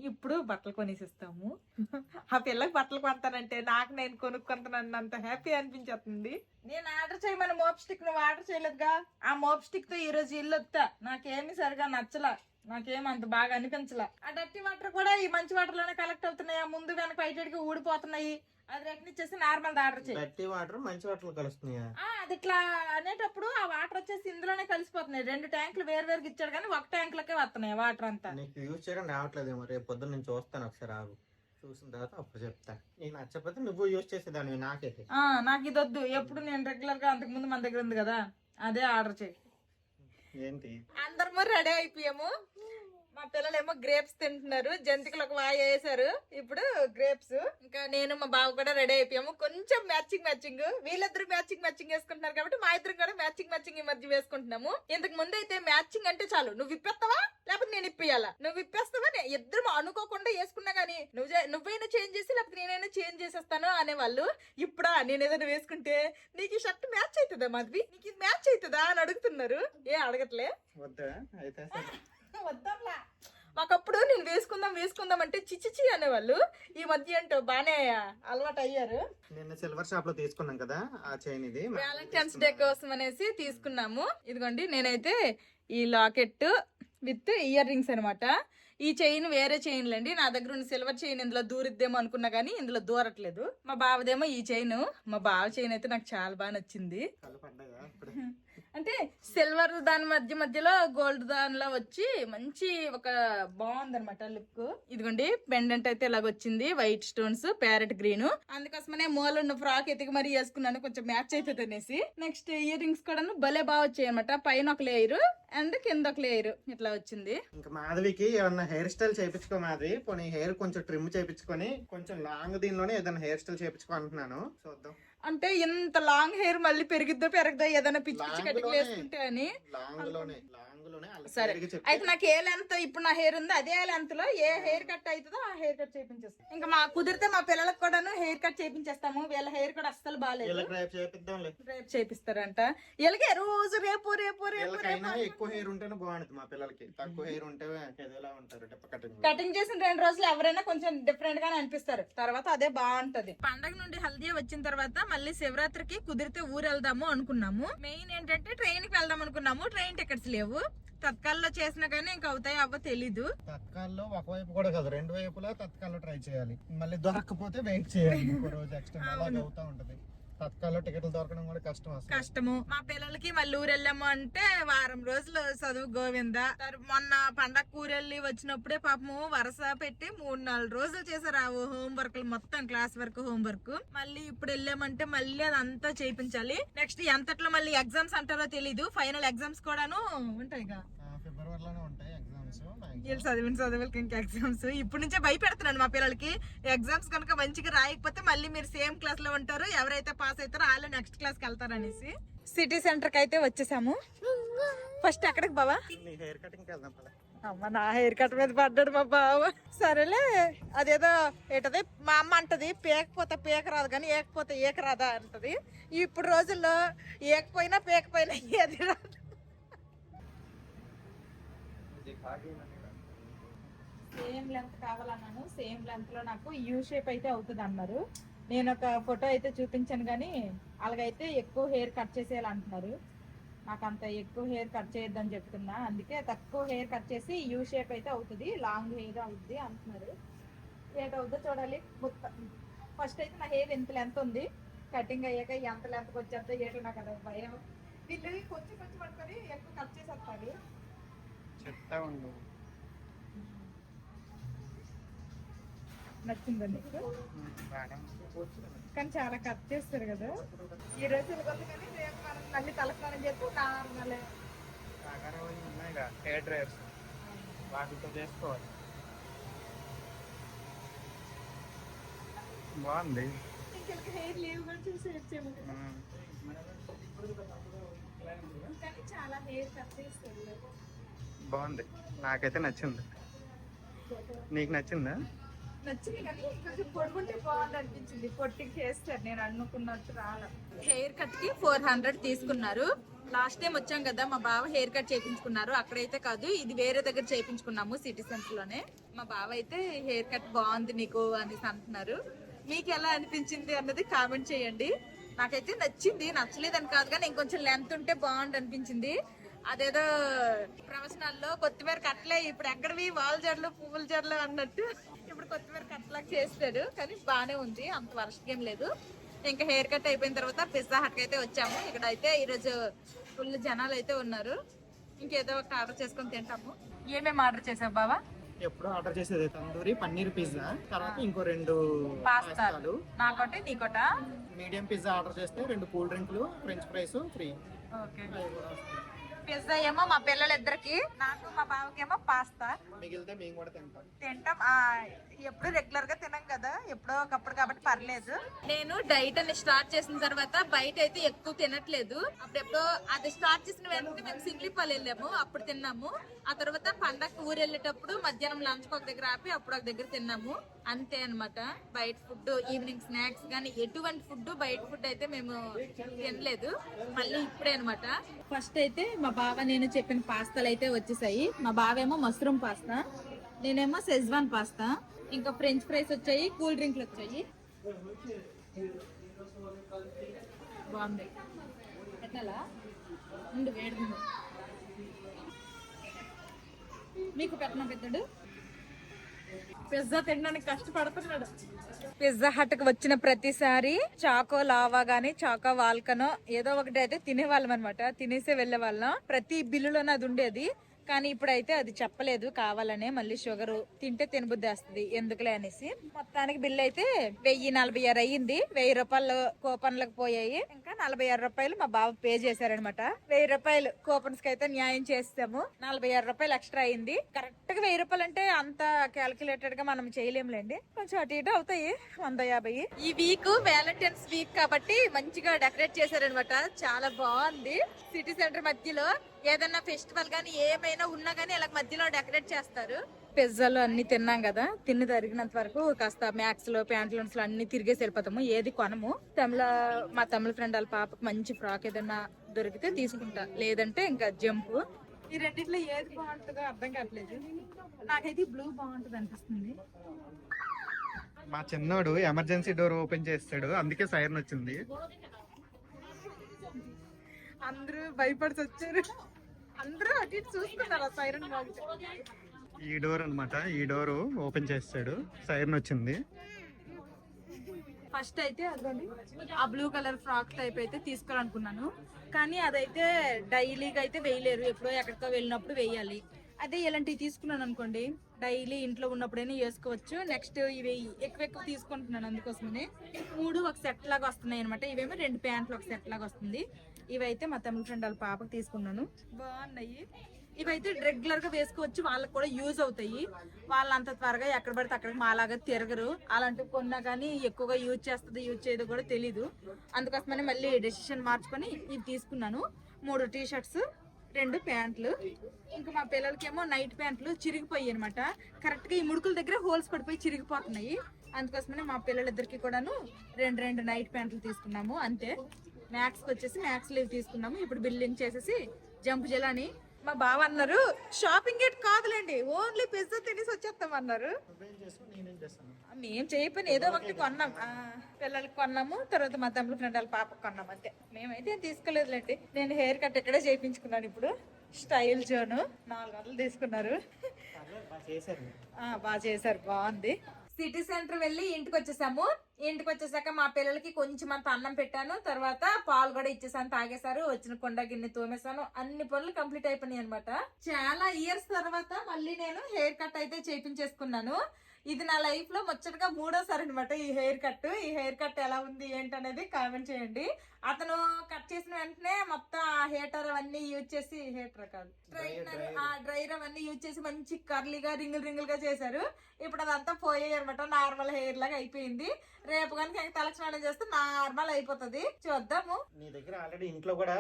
ఇప్పుడు బట్టలు కొనేసిస్తాము. ఆ పిల్లకి బట్టలు కొంటానంటే నాకు నేను కొనుక్కుంటానని అంత హ్యాపీ అనిపించేస్తుంది. నేను ఆర్డర్ చేయమని మోప్ స్టిక్ నువ్వు ఆర్డర్ చేయలేదుగా, ఆ మోప్ స్టిక్ తో ఈ రోజు ఇల్లు వస్తా. నాకేమి సరిగా నచ్చలా, నాకేం అంత బాగా అనిపించలా. ఆ డర్టీ వాటర్ కూడా ఈ మంచి వాటర్ లోనే కలెక్ట్ అవుతున్నాయి, ముందు వెనక బయటకి ఊడిపోతున్నాయి. అది రెట్నిచ్చేసి నార్మల్ ఆర్డర్ చేయి. డర్టీ వాటర్ మంచి వాటర్ కలుస్తున్నాయా? అది ఇట్లా అనేటప్పుడు ఆ వాటర్ వచ్చేసి ఇందులోనే కలిసిపోతున్నాయి. 2 ట్యాంకులు వేరు వేరుగా ఇచ్చాడు కానీ ఒక ట్యాంక్ లకే వస్తున్నాయి వాటర్ అంతా. నీకు యూజ్ చేయడం రావట్లేదేమో, రేపు పొద్దున్న నేను చూస్తాను ఒకసారి, ఆగు. చూసిన తర్వాత అప్పుడు చెప్తా. నీకు నచ్చకపోతే నువ్వు యూజ్ చేసేదాన్ని, నాకైతే. నాకు ఇది వద్దు, ఎప్పుడు నేను రెగ్యులర్ గా అంతకు ముందు మన దగ్గర ఉంది కదా అదే ఆర్డర్ చేయి. ఏంటి? అందరము రెడీ అయిపోయాము. మా పిల్లలేమో గ్రేప్స్ తింటున్నారు, జంతికలు ఒక వాయి వేసారు, ఇప్పుడు గ్రేప్స్. ఇంకా నేను మా బావ కూడా రెడీ అయిపోయాము. కొంచెం మ్యాచింగ్ వీళ్ళిద్దరు మ్యాచింగ్ వేసుకుంటున్నారు కాబట్టి మా ఇద్దరు కూడా మ్యాచింగ్ ఈ మధ్య వేసుకుంటున్నాము. ఇంతకు ముందు అయితే మ్యాచింగ్ అంటే చాలు, నువ్వు ఇప్పేస్తావా లేకపోతే నేను ఇప్పియాలా, నువ్వు ఇప్పేస్తావా, ఇద్దరు అనుకోకుండా వేసుకున్నా గానీ నువ్వైనా చేంజ్ చేసి లేకపోతే నేనైనా చేంజ్ చేసేస్తాను అనేవాళ్ళు. ఇప్పుడా నేను ఏదైనా వేసుకుంటే నీకు ఈ షర్ట్ మ్యాచ్ అవుతుందా మాధవి, నీకు ఇది మ్యాచ్ అవుతుందా అని అడుగుతున్నారు. ఏ అడగట్లే, వద్దా అయితే వద్దాంలా. మాకప్పుడు నేను వేసుకుందాం అంటే చిచిచి అనేవాళ్ళు. ఈ మధ్య ఏంటో బానే అలవాటు అయ్యారు. నిన్న సిల్వర్ షాప్ లో తీసుకున్నాం కదా ఆ చైన్, ఇది వ్యాలంటైన్స్ డే కోసం అనేసి తీసుకున్నాము. ఇదిగోండి నేనైతే ఈ లాకెట్ విత్ ఇయర్ రింగ్స్ అనమాట. ఈ చైన్ వేరే చైన్లండి, నా దగ్గర ఉన్న సిల్వర్ చైన్ ఇందులో దూరిద్దేమో అనుకున్నా గానీ ఇందులో దూరట్లేదు. మా బావదేమో ఈ చైన్. మా బావ చైన్ అయితే నాకు చాలా బాగా నచ్చింది. అంటే సిల్వర్ దాని మధ్యలో గోల్డ్ దానిలో వచ్చి మంచి ఒక బాగుంది అనమాట లుక్. ఇదిగోండి పెండెంట్ అయితే ఇలాగొచ్చింది, వైట్ స్టోన్స్, ప్యారెట్ గ్రీన్. అందుకోసమనే మూలన్న ఫ్రాక్ ఎతికి మరీ వేసుకున్నాను, కొంచెం మ్యాచ్ అవుతుంది అనేసి. నెక్స్ట్ ఇయర్ రింగ్స్ కూడా భలే బాగా వచ్చాయి అనమాట. పైన ఒక లేయర్ అండ్ కింద ఒక లేయర్ ఇట్లా వచ్చింది. ఇంకా మాధవికి ఏమన్నా హెయిర్ స్టైల్ చేయించుకో మాధవి, పోనీ హెయిర్ కొంచెం ట్రిమ్ చేయించుకొని కొంచెం లాంగ్ దీనిలోనే ఏదైనా హెయిర్ స్టైల్ చేయించుకో అంటున్నాను, చూద్దాం. అంటే ఇంత లాంగ్ హెయిర్ మళ్ళీ పెరగదో ఏదైనా పిచ్చి పిచ్చి కటింగ్ వేసుకుంటే అని. సరే అయితే నాకు ఏ లెంత్ ఇప్పుడు నా హెయిర్ ఉందో అదే లెంత్ లో ఏ హెయిర్ కట్ అవుతుందో ఆ హెయిర్ కట్ చేయించేస్తాం. ఇంకా మా కుదిరితే మా పిల్లలకు కూడాను హెయిర్ కట్ చేయించేస్తాము. వీళ్ళ హెయిర్ కూడా అస్సలు బాగాలేదు, రేపు చేపిస్తారంట. వీళ్ళకి రోజు రేపు ఎక్కువ హెయిర్ ఉంటేనే బాగుంటుంది, మా పిల్లలకి తక్కువ హెయిర్ ఉంటే ఏదోలా ఉంటారు. కటింగ్ చేసిన 2 రోజులు ఎవరైనా కొంచెం డిఫరెంట్ గానే అనిపిస్తారు, తర్వాత అదే బాగుంటది. పండగ నుండి హల్దీ వచ్చిన తర్వాత మళ్ళీ శివరాత్రికి కుదిరితే ఊరు వెళ్దాము అనుకున్నాము. మెయిన్ ఏంటంటే ట్రైన్ కి వెళ్దాం అనుకున్నాము, ట్రైన్ టికెట్స్ లేవు. తత్కాల్లో చేసినా కానీ ఇంకా అవుతాయి అవ్వ తెలీదు. తత్కాల్లో ఒకవైపు కూడా కాదు, 2 వైపులా తత్కాల్లో ట్రై చేయాలి. మళ్ళీ దొరకకపోతే వెయిట్ చేయాలి, ఇంకో రోజు ఎక్స్ట్రా అవుతా ఉంటది. తత్కాల్లో టికెట్లు దొరకడం కూడా కష్టము. మా పిల్లలకి మళ్ళీ ఊరు వెళ్ళాము అంటే వారం రోజులు చదువు గోవింద. మొన్న పండగ ఊరెళ్ళి వచ్చినప్పుడే పాపము వరుస పెట్టి 3-4 రోజులు చేశారు ఆ హోంవర్క్ మొత్తం, క్లాస్ వర్క్ హోంవర్క్. మళ్ళీ ఇప్పుడు వెళ్ళామంటే మళ్ళీ అదంతా చేయించాలి. నెక్స్ట్ ఎంతట్లో మళ్ళీ ఎగ్జామ్స్ అంటారో తెలీదు, ఫైనల్ ఎగ్జామ్స్ కూడాను ఉంటాయి ఫిబ్రవరిలోనే ఉంటాయి ఎగ్జామ్స్. వీళ్ళు చదివిన చదువులకి ఇంకా ఎగ్జామ్స్. ఇప్పుడు నుంచే భయపెడుతున్నాను మా పిల్లలకి, ఎగ్జామ్స్ కనుక మంచిగా రాయకపోతే మళ్ళీ మీరు సేమ్ క్లాస్ లో ఉంటారు, ఎవరైతే పాస్ అవుతారో వాళ్ళు నెక్స్ట్ క్లాస్ కి వెళ్తారు అనేసి. సిటీ సెంటర్ కి అయితే వచ్చేసాము. ఫస్ట్ ఎక్కడికి బావా? హెయిర్ కటింగ్ అమ్మ నా హెయిర్ కట్ మీద పడ్డాడు మా బావ. సరేలే అదేదో ఏంటది మా అమ్మ అంటది, పేకపోతే పేక రాదు కానీ ఏకపోతే ఏక రాదా అంటది. ఇప్పుడు రోజుల్లో ఏకపోయినా పేకపోయినా ఏది రాదు. సేమ్ లెంత్ కావాలన్నాను, సేమ్ లెంత్ లో నాకు యూ షేప్ అయితే అవుతుంది అన్నారు. నేను ఒక ఫోటో అయితే చూపించాను కానీ అలాగైతే ఎక్కువ హెయిర్ కట్ చేసేయాలంటున్నారు. నాకు అంత ఎక్కువ హెయిర్ కట్ చేయొద్దని చెప్తున్నా, అందుకే తక్కువ హెయిర్ కట్ చేసి యూ షేప్ అయితే అవుతుంది, లాంగ్ హెయిర్ అవుతుంది అంటున్నారు. ఏటవుతుందో చూడాలి. ఫస్ట్ అయితే నా హెయిర్ ఎంత లెంత్ ఉంది, కటింగ్ అయ్యాక ఎంత లెంత్కి వచ్చేద్దో ఏటో నాకు అది భయం. వీళ్ళు కొంచెం పట్టుకొని ఎక్కువ కట్ చేసేస్తారు. చెప్తా ఉండు. నచ్చిందా నీకు? కానీ చాలా కట్ చేస్తారు కదా ఈ రోజు. కానీ రేపు మనం మళ్ళీ తలస్నానం చేస్తూ నార్మల్ హెయిర్ డ్రైయర్స్ వాటితో చేసుకోవాలి. బాగుంది. హెయిర్ లేవు కూడా చూసి కానీ చాలా హెయిర్ కట్ చేస్తారు. బాగుంది, నాకైతే నచ్చింది. నీకు నచ్చిందా? నచ్చింది కానీ కొంచెం పొడుగుంటే బాగుంది అనిపించింది. పొట్టికి చేస్తారు, నేను అనుకున్నట్టు రాలే. హెయిర్ కట్ కి 400 తీసుకున్నారు. లాస్ట్ టైం వచ్చాం కదా, మా బావ హెయిర్ కట్ చేయించుకున్నారు. అక్కడైతే కాదు, ఇది వేరే దగ్గర చేయించుకున్నాము సిటీ సెంటర్ లోనే. మా బావ అయితే హెయిర్ కట్ బాగుంది నీకు అనేసి అంటున్నారు. మీకు ఎలా అనిపించింది అన్నది కామెంట్ చేయండి. నాకైతే నచ్చింది, నచ్చలేదని కాదు కానీ ఇంకొంచెం లెంత్ ఉంటే బాగుంది అనిపించింది. అదేదో ప్రవచనాల్లో కొత్తిమీర కట్టలే ఇప్పుడు ఎక్కడవి వాల్ జడలు పువ్వుల జడలు అన్నట్టు ఇప్పుడు కొత్తిమీర కట్టలాగా చేస్తాడు. కానీ బానే ఉంది, అంత వర్షం ఏం లేదు. ఇంకా హెయిర్ కట్ అయిపోయిన తర్వాత పిజ్జా హట్ అయితే వచ్చాము. ఇక్కడ అయితే ఈరోజు ఫుల్ జనాలు అయితే ఉన్నారు. ఇంకేదో ఒకటి ఆర్డర్ చేసుకొని తింటాము. ఏమేమి ఆర్డర్ చేసావు బావా? ఎప్పుడు ఆర్డర్ చేసేది తందూరి పన్నీర్ పిజ్జా, తర్వాత ఇంకో 2 పాస్తాలు, నాకోటి నీకోట. మీడియం పిజ్జా ఆర్డర్ చేస్తే 2 కూల్ డ్రింక్లు, French fries free. Okay. Pizza ఏమో మా పిల్లలిద్దరికి, నాకు మా బావకేమో పాస్తా. మిగిలితే మేము కూడా తింటాం. ఎప్పుడు రెగ్యులర్ గా తినం కదా, ఎప్పుడో ఒకప్పుడు కాబట్టి పర్లేదు. నేను డైట్ అని స్టార్ట్ చేసిన తర్వాత బయట అయితే ఎక్కువ తినట్లేదు. అప్పుడెప్పుడో అది స్టార్ట్ చేసిన వెంటనే మేము సింగ్లీపాల్ వెళ్ళాము, అప్పుడు తిన్నాము. ఆ తర్వాత పండగ ఊరు వెళ్ళేటప్పుడు మధ్యాహ్నం లంచ్ ఒక దగ్గర ఆపి అప్పుడు ఒక దగ్గర తిన్నాము. అంతే అన్నమాట. బయట ఫుడ్, ఈవినింగ్ స్నాక్స్ కానీ ఎటువంటి ఫుడ్ బయట ఫుడ్ అయితే మేము తినలేదు. మళ్ళీ ఇప్పుడే అన్నమాట. ఫస్ట్ అయితే మా బావ నేను చెప్పిన పాస్తాలు అయితే వచ్చేసాయి. మా బావేమో మష్రూమ్ పాస్తా, నేనేమో సెజ్వాన్ పాస్తా, ఇంకా ఫ్రెంచ్ ఫ్రైస్ వచ్చాయి, కూల్ డ్రింక్లు వచ్చాయి. బాగుంది. ఎట్లా ఉండు, వేడి మీకు పెట్టిన పెద్దడు పిజ్జా తినడానికి కష్టపడుతున్నాడు. పిజ్జా హట్ కి వచ్చిన ప్రతిసారి చాకో లావా గానీ చాకో వాల్కనో ఏదో ఒకటి అయితే తినేవాళ్ళం అనమాట. తినేసే వెళ్లే వాళ్ళం. ప్రతి బిల్లులోనే అది ఉండేది. కానీ ఇప్పుడైతే అది చెప్పలేదు కావాలనే, మళ్ళీ షుగర్ తింటే తినబుద్ధి వస్తుంది ఎందుకులే అనేసి. మొత్తానికి బిల్లు అయితే 1046 అయ్యింది. 1000 రూపాయలు కూపన్లకు పోయాయి. ఇంకా 46 రూపాయలు మా బాబు పే చేశారనమాట. 1000 రూపాయలు కూపన్స్ కి అయితే న్యాయం చేస్తాము. 46 రూపాయలు ఎక్స్ట్రా అయింది. కరెక్ట్ గా 1000 రూపాయలు అంటే అంత క్యాలిక్యులేటెడ్ గా మనం చేయలేములేండి, కొంచెం అటు ఇటు అవుతాయి. 150. ఈ వీక్ వ్యాలంటైన్స్ వీక్ కాబట్టి మంచిగా డెకరేట్ చేశారనమాట. చాలా బాగుంది. సిటీ సెంటర్ మధ్యలో ఏదన్నా ఫెస్టివల్ గానీ ఏమైనా ఉన్నా గానీ ఇలా మధ్యలో డెకరేట్ చేస్తారు. పిజ్జాలు అన్ని తిన్నాం కదా, తిని తరిగినంత వరకు కాస్త మ్యాక్స్ లో ప్యాంట్లూన్స్ లో అన్ని తిరిగేసి వెళ్ళిపోతాము. ఏది కొనము. మా తమిళ ఫ్రెండ్ వాళ్ళ పాపకు మంచి ఫ్రాక్ ఏదన్నా దొరికితే తీసుకుంటా, లేదంటే ఇంకా జంప్. ఈ రెండిట్లో ఏది బాగుంటుందో అర్థం కావట్లేదు. నాకైతే బ్లూ బాగుంటుంది అనిపిస్తుంది. మా చిన్నోడు ఎమర్జెన్సీ డోర్ ఓపెన్ చేస్తాడు, అందుకే సైరన్ వచ్చింది. అందరూ భయపడిచి వచ్చారు. అందరూ అటు ఇటు చూస్తున్నారు ఆ సైరన్ బాగుంది. ఈ డోర్ అన్నమాట, ఈ డోర్ ఓపెన్ చేస్తాడు, సైరన్ వచ్చింది. ఫస్ట్ అయితే అదండి ఆ బ్లూ కలర్ ఫ్రాక్ టైప్ అయితే తీసుకోవాలనుకున్నాను. కానీ అదైతే డైలీగా అయితే వేయలేరు, ఎప్పుడో ఎక్కడికో వెళ్ళినప్పుడు వేయాలి. అదే ఇలాంటివి తీసుకున్నాను అనుకోండి, డైలీ ఇంట్లో ఉన్నప్పుడైనా వేసుకోవచ్చు. నెక్స్ట్ ఇవి ఎక్కువ తీసుకుంటున్నాను, అందుకోసమనే 3 ఒక సెట్ లాగా వస్తున్నాయి అనమాట. ఇవేమో 2 ప్యాంట్లు ఒక సెట్ లాగా వస్తుంది. ఇవైతే మా తమిళ ఫ్రెండ్ వాళ్ళ పాపకు తీసుకున్నాను. బాగున్నాయి. ఇవైతే రెగ్యులర్ గా వేసుకోవచ్చు, వాళ్ళకి కూడా యూజ్ అవుతాయి. వాళ్ళు అంత త్వరగా ఎక్కడ పడితే అక్కడికి మాలాగా తిరగరు. అలాంటివి కొన్నా కానీ ఎక్కువగా యూజ్ చేస్తుంది యూజ్ చేయదు కూడా తెలీదు. అందుకోసమని మళ్ళీ డెసిషన్ మార్చుకొని ఇవి తీసుకున్నాను. 3 టీ షర్ట్స్, 2 ప్యాంట్లు. ఇంకా మా పిల్లలకేమో నైట్ ప్యాంట్లు చిరిగిపోయి అనమాట. కరెక్ట్ గా ఈ ముడుకుల దగ్గర హోల్స్ పడిపోయి చిరిగిపోతున్నాయి. అందుకోసమని మా పిల్లలిద్దరికి కూడాను 2 నైట్ ప్యాంట్లు తీసుకున్నాము. అంతే. మ్యాక్స్ వచ్చేసి మ్యాక్స్ లీవ్ తీసుకున్నాము. ఇప్పుడు బిల్లింగ్ చేసేసి జంప్ జలాని మా బావ అన్నారు, షాపింగ్ గేట్ కాదులేండి, ఓన్లీ పిజ్జా తినేసి వచ్చేస్తాం అన్నారు. మేము చేయకపోయినా ఏదో ఒకటి కొన్నాం. పిల్లలకి కొన్నాము, తర్వాత మా తమ్ముడు ఫ్రెండ్ వాళ్ళ పాపకు కొన్నాం. అంతే. మేమైతే ఏం తీసుకోలేదులేండి. నేను హెయిర్ కట్ ఇక్కడే చేయించుకున్నాను. ఇప్పుడు స్టైల్ జోను 400 తీసుకున్నారు. బాగా చేశారు, బాగుంది. సిటీ సెంటర్ వెళ్ళి ఇంటికి వచ్చేసాము. ఇంటికి వచ్చేసాక మా పిల్లలకి కొంచెం అంత అన్నం పెట్టాను, తర్వాత పాలు కూడా ఇచ్చేసాను, తాగేశారు. వచ్చిన కొండ గిన్నె తోమేశాను. అన్ని పనులు కంప్లీట్ అయిపోయినాయి అనమాట. చాలా ఇయర్స్ తర్వాత మళ్ళీ నేను హెయిర్ కట్ అయితే చేయించేసుకున్నాను. ఇది నా లైఫ్ లో ముచ్చటగా 3వసారి అనమాట ఈ హెయిర్ కట్. ఈ హెయిర్ కట్ ఎలా ఉంది ఏంటనేది కామెంట్ చేయండి. అతను కట్ చేసిన వెంటనే మొత్తం హీటర్ అవన్నీ యూజ్ చేసి, హీటర్ కాదు డ్రైర్ అవన్నీ యూజ్ చేసి మంచి కర్లీగా రింగుల్ గా చేశారు. ఇప్పుడు అదంతా పోయాయి అనమాట, నార్మల్ హెయిర్ లాగా అయిపోయింది. రేపు కనుక తలకు స్నానం చేస్తే నార్మల్ అయిపోతుంది. చూద్దాము. నీ దగ్గర ఆల్రెడీ ఇంట్లో కూడా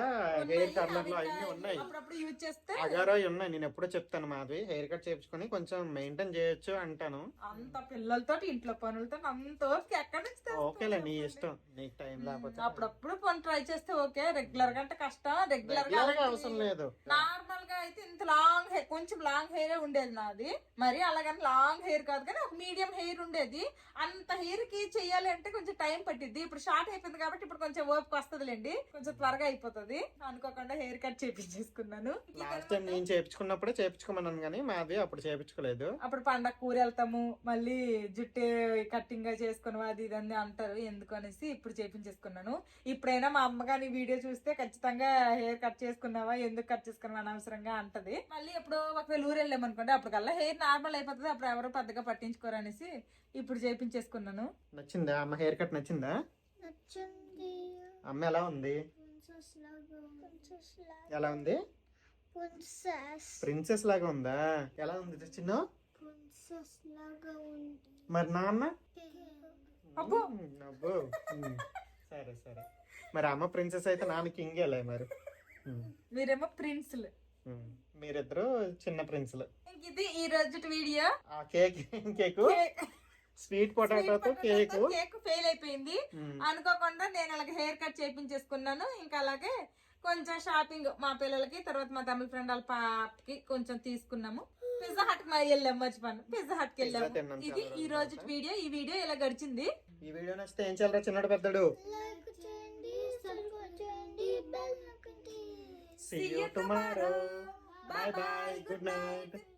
హెయిర్ కర్లర్లు అన్ని ఉన్నాయి, అప్పుడప్పుడు యూజ్ చేస్తే అగారో ఉన్నాయి. నేను ఎప్పుడో చెప్తాను, మాది హెయిర్ కట్ చేయించుకొని కొంచెం మెయింటైన్ చేయొచ్చు అంటాను. అంత పిల్లలతో ఇంట్లో పనులతో అంత ఓపిక ఎక్కడి నుంచి తెస్తాం ఓకేలే నీ చెప్పండి? ఇష్టం, నీకు టైం లేకపోతే అప్పుడప్పుడు పని ట్రై చేస్తే ఓకే, రెగ్యులర్ గా అంటే కష్టం. రెగ్యులర్ గా Regular గా అవసరం లేదు. నార్మల్ గా అయితే ఇంత లాంగ్ హెయిర్, కొంచెం లాంగ్ హెయిర్ ఉండేది నాది. మరి అలాగని లాంగ్ హెయిర్ కాదు కానీ ఒక మీడియం హెయిర్ ఉండేది. అంత హెయిర్ కి చెయ్యాలి అంటే కొంచెం టైం పట్టిద్ది. ఇప్పుడు షార్ట్ అయిపోయింది కాబట్టి ఇప్పుడు కొంచెం ఓపిక వస్తుందిలేండి, కొంచెం త్వరగా అయిపోతుంది. అనుకోకుండా హెయిర్ కట్ చేపించేసుకున్నాను. లాస్ట్ టైం నేను చేపించుకున్నప్పుడే చేపించుకోమన్నాను కానీ మాది అప్పుడు చేపించుకోలేదు. అప్పుడు పండగ కూర వెళ్తాము, మళ్ళీ జుట్టు కట్టింగ్ గా చేసుకుని అది ఇది అని అంటారు, ఎందుకు అనేసి ఇప్పుడు చేపించేసుకున్నాను. ఇప్పుడైనా మా అమ్మ గాని వీడియో చూస్తే ఖచ్చితంగా హెయిర్ కట్ చేసుకున్నావా, ఎందుకు కట్ చేసుకున్నావా అనవసరంగా అంటది. మళ్ళీ ఇప్పుడు ఒకవేళ ఊరు వెళ్ళాం అనుకోండి, అప్పటికల్లా హెయిర్ నార్మల్ అయిపోతుంది, అప్పుడు ఎవరు పెద్దగా పట్టించుకోరు అనేసి ఇప్పుడు చేపించేసుకున్నాను. నచ్చిందా అమ్మ హెయిర్ కట్? నచ్చిందా? నచ్చింది. అమ్మ ఎలా ఉంది? ప్రిన్సెస్ లాగా ఎలా ఉంది? ప్రిన్సెస్ ప్రిన్సెస్ లాగా ఉందా? ఎలా ఉంది చిన్న? ప్రిన్సెస్ లాగా ఉంది. మరి నాన్న? అబ్బో. అబ్బో. సరే సరే, మరి అమ్మ ప్రిన్సెస్ అయితే నాన్న కింగేలే మరి. మీరేమో ప్రిన్స్లు, మీరిద్దరు చిన్న ప్రిన్స్లు. ఇది ఈ రోజు వీడియో. ఆ కేక్ స్వీట్ పొటాటోతో కేక్ కేక్ ఫెయిల్ అయిపోయింది. అనుకోకుండా నేను అలాగే హెయిర్ కట్ చేపించేసుకున్నాను. ఇంకా అలాగే కొంచెం షాపింగ్ మా పిల్లలకి, తర్వాత మా తమిళ ఫ్రెండ్ వాళ్ళ పాపకి కొంచెం తీసుకున్నాము. పిజ్జా హట్ కి వెళ్ళాము, మర్చిపోయాను, పిజ్జా హట్ కి వెళ్ళాము. ఇది ఈ రోజు వీడియో. ఈ వీడియో ఇలా గడిచింది. ఈ వీడియో నచ్చితే ఏం చేయాలరా చిన్నడు పెద్దడు? లైక్ చేయండి, సబ్స్క్రైబ్ చేయండి, బెల్ నొక్కండి. See you tomorrow. Bye bye. Good night.